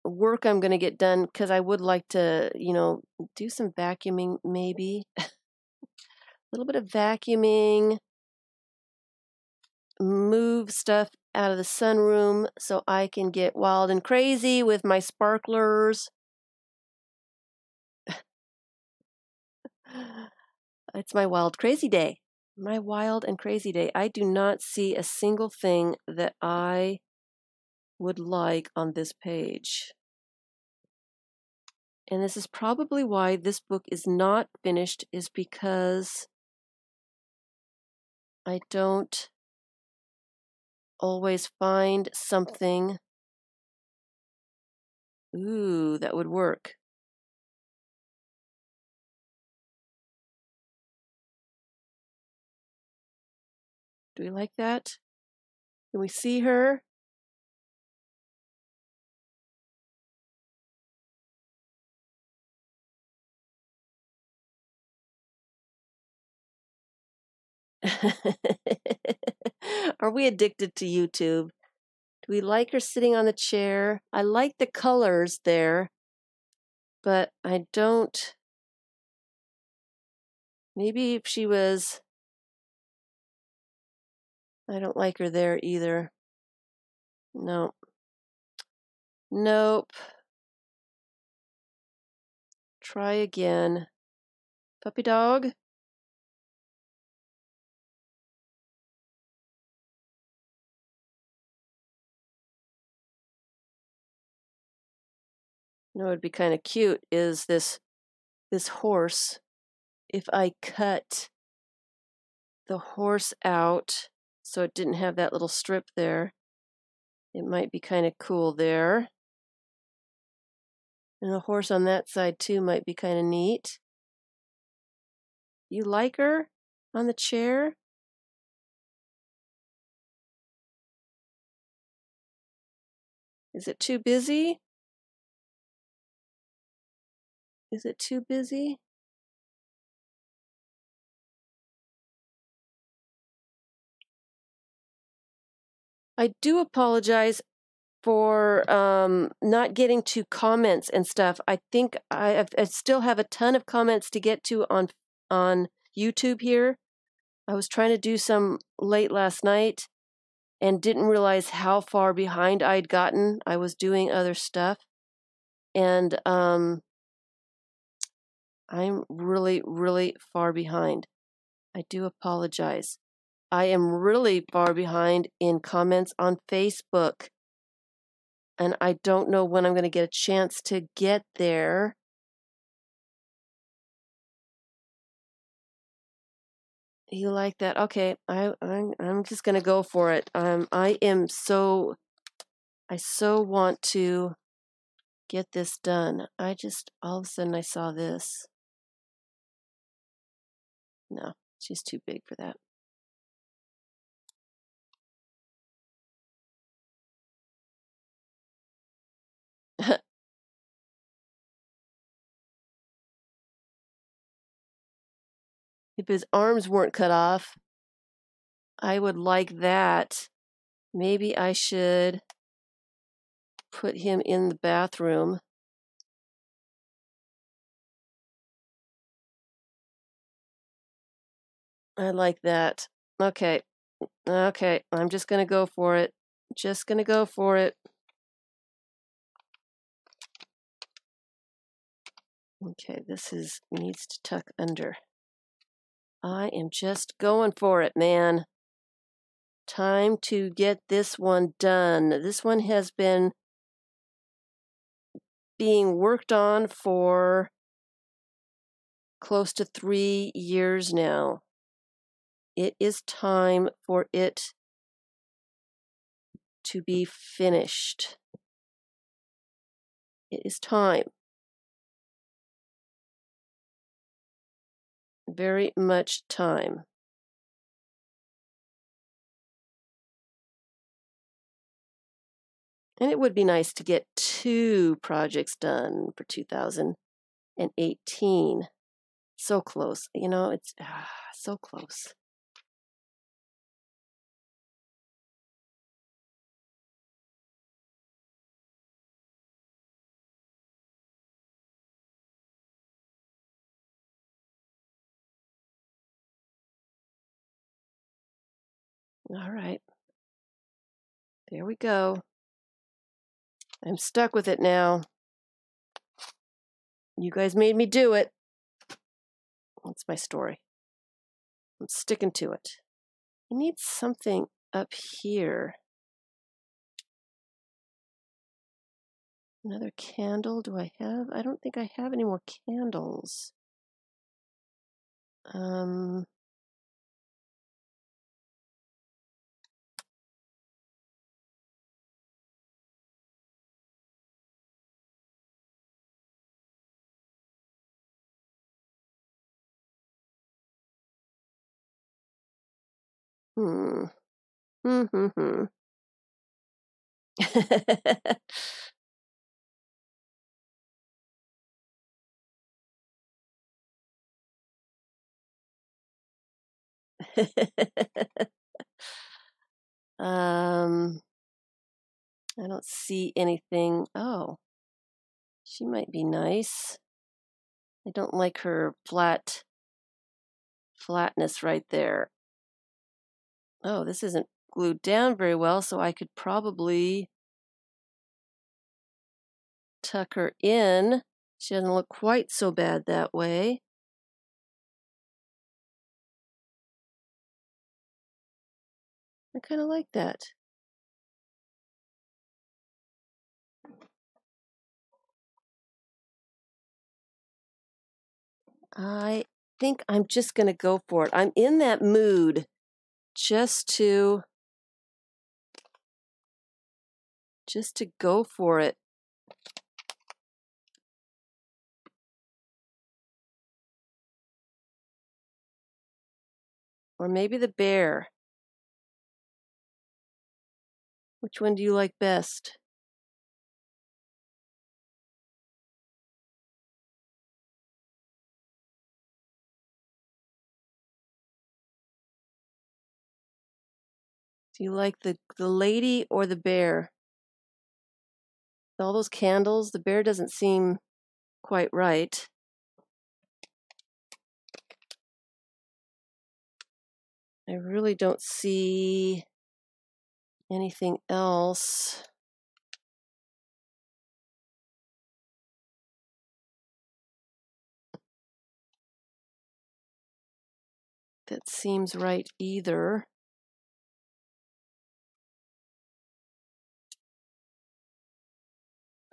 work I'm going to get done, because I would like to, do some vacuuming maybe. A little bit of vacuuming. Move stuff out of the sunroom so I can get wild and crazy with my sparklers. It's my wild, crazy day. My wild and crazy day. I do not see a single thing that I would like on this page. And this is probably why this book is not finished, is because I don't always find something, ooh, that would work. Do we like that? Can we see her? Are we addicted to YouTube? Do we like her sitting on the chair? I like the colors there, but I don't. Maybe if she was, I don't like her there either. No. Nope. Try again. Puppy dog? You know, it'd be kind of cute is this horse. If I cut the horse out so it didn't have that little strip there, it might be kind of cool there. And the horse on that side too might be kind of neat. You like her on the chair? Is it too busy? Is it too busy? I do apologize for not getting to comments and stuff. I think I still have a ton of comments to get to on YouTube here. I was trying to do some late last night and didn't realize how far behind I'd gotten. I was doing other stuff, and I'm really, really far behind. I do apologize. I am really far behind in comments on Facebook, and I don't know when I'm going to get a chance to get there. You like that? Okay, I'm just going to go for it. I so want to get this done. I just, all of a sudden I saw this. No, she's too big for that. If his arms weren't cut off, I would like that. Maybe I should put him in the bathroom. I like that. Okay. Okay, I'm just going to go for it. Just going to go for it. Okay, this needs to tuck under. I am just going for it, man. Time to get this one done. This one has been being worked on for close to 3 years now. It is time for it to be finished. It is time. Very much time. And it would be nice to get 2 projects done for 2018. So close. You know, it's so close. All right. There we go. I'm stuck with it now. You guys made me do it. That's my story. I'm sticking to it. I need something up here. Another candle. Do I have? I don't think I have any more candles. I don't see anything. Oh, she might be nice. I don't like her flatness right there. Oh, this isn't glued down very well, so I could probably tuck her in. She doesn't look quite so bad that way. I kind of like that. I think I'm just going to go for it. I'm in that mood just to go for it. Or maybe the bear. Which one do you like best? Do you like the lady or the bear? All those candles, the bear doesn't seem quite right. I really don't see anything else. That seems right either.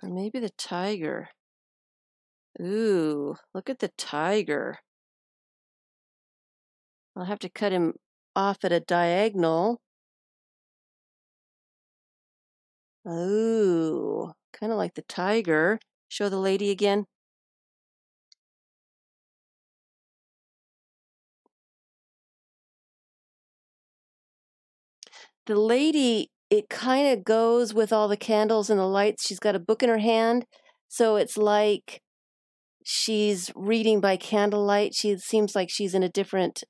Or maybe the tiger. Ooh, look at the tiger. I'll have to cut him off at a diagonal. Ooh, kind of like the tiger. Show the lady again. The lady, it kind of goes with all the candles and the lights. She's got a book in her hand, so it's like she's reading by candlelight. She seems like she's in a different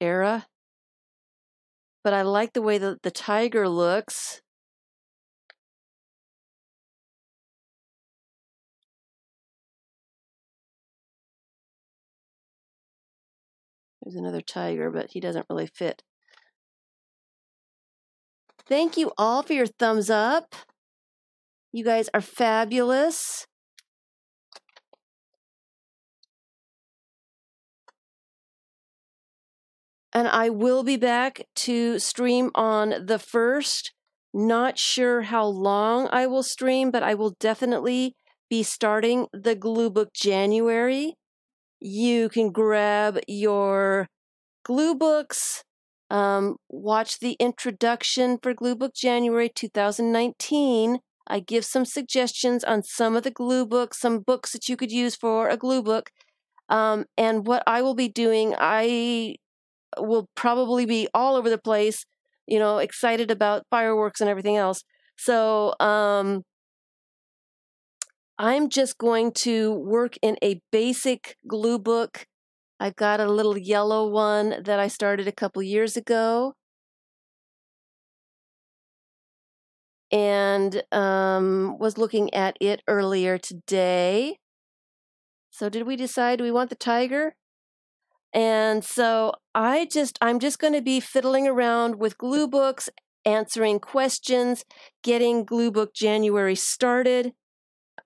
era. But I like the way that the tiger looks. There's another tiger, but he doesn't really fit. Thank you all for your thumbs up. You guys are fabulous. And I will be back to stream on the 1st. Not sure how long I will stream, but I will definitely be starting the Glue Book January. You can grab your glue books, watch the introduction for Glue Book January 2019. I give some suggestions on some of the glue books, some books that you could use for a glue book. And what I will be doing, I will probably be all over the place, you know, excited about fireworks and everything else. So I'm just going to work in a basic glue book. I've got a little yellow one that I started a couple years ago. And was looking at it earlier today. So did we decide we want the tiger? And so I'm just going to be fiddling around with glue books, answering questions, getting Glue Book January started.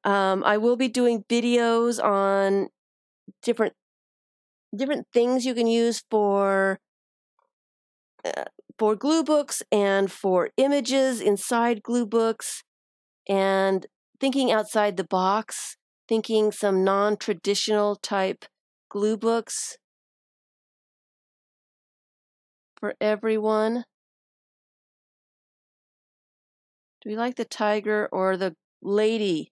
I will be doing videos on different things you can use for glue books and for images inside glue books, and thinking outside the box, thinking some non-traditional type glue books for everyone. Do we like the tiger or the lady?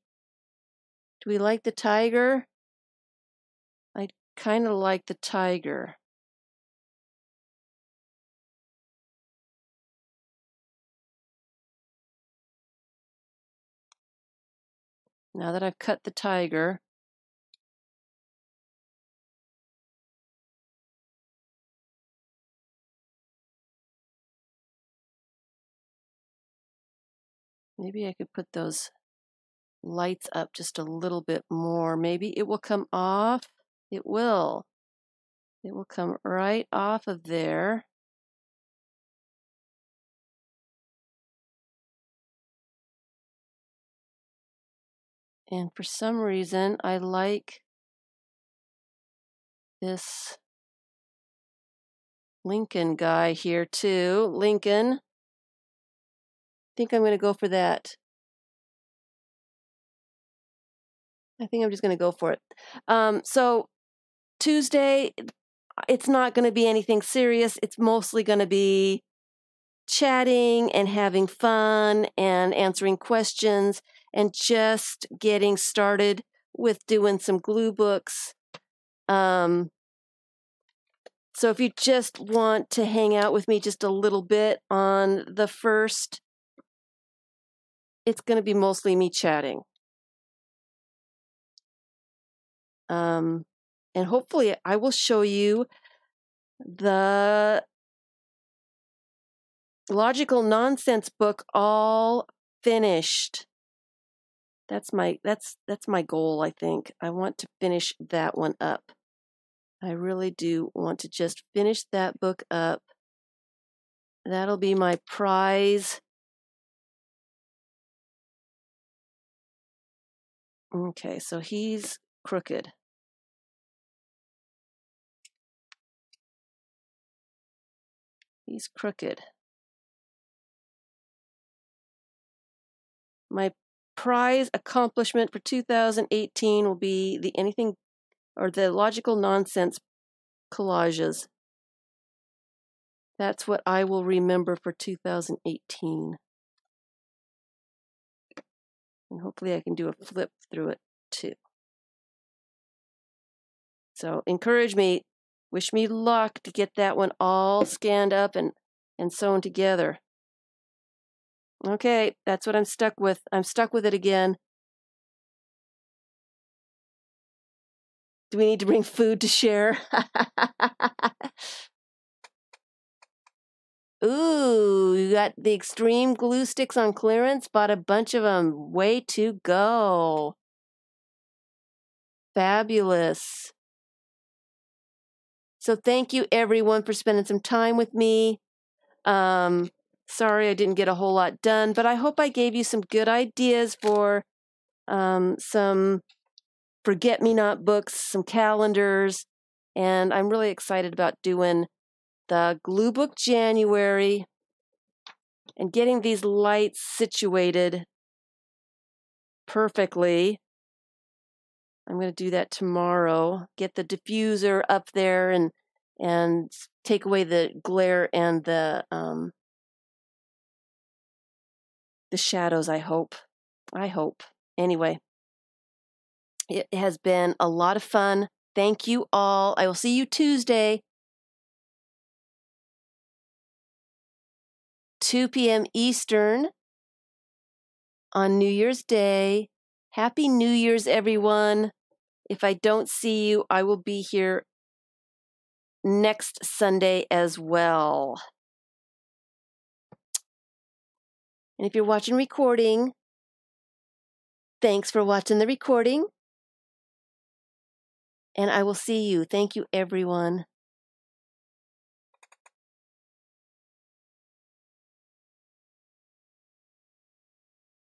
Do we like the tiger? I kind of like the tiger. Now that I've cut the tiger, maybe I could put those lights up just a little bit more. Maybe it will come off. It will. It will come right off of there. And for some reason, I like this Lincoln guy here too. Lincoln. I think I'm going to go for that. I think I'm just going to go for it. So Tuesday, it's not going to be anything serious. It's mostly going to be chatting and having fun and answering questions and just getting started with doing some glue books. So if you just want to hang out with me just a little bit on the first, it's going to be mostly me chatting. And hopefully I will show you the Logical Nonsense book all finished. That's my goal, I think. I want to finish that one up. I really do want to just finish that book up. That'll be my prize. Okay, so he's crooked. He's crooked. My prize accomplishment for 2018 will be the Logical Nonsense collages. That's what I will remember for 2018. And hopefully I can do a flip through it too. So encourage me, wish me luck to get that one all scanned up and sewn together. Okay, that's what I'm stuck with. I'm stuck with it again. Do we need to bring food to share? Ooh, you got the extreme glue sticks on clearance. Bought a bunch of them. Way to go. Fabulous. So thank you everyone for spending some time with me. Sorry I didn't get a whole lot done, but I hope I gave you some good ideas for some forget-me-not books, some calendars, and I'm really excited about doing the Glue Book January and getting these lights situated perfectly. I'm going to do that tomorrow. Get the diffuser up there and take away the glare and the shadows, I hope. Anyway, it has been a lot of fun. Thank you all. I will see you Tuesday, 2 p.m. Eastern on New Year's Day. Happy New Year's, everyone. If I don't see you, I will be here next Sunday as well. And if you're watching recording, thanks for watching the recording. And I will see you. Thank you, everyone.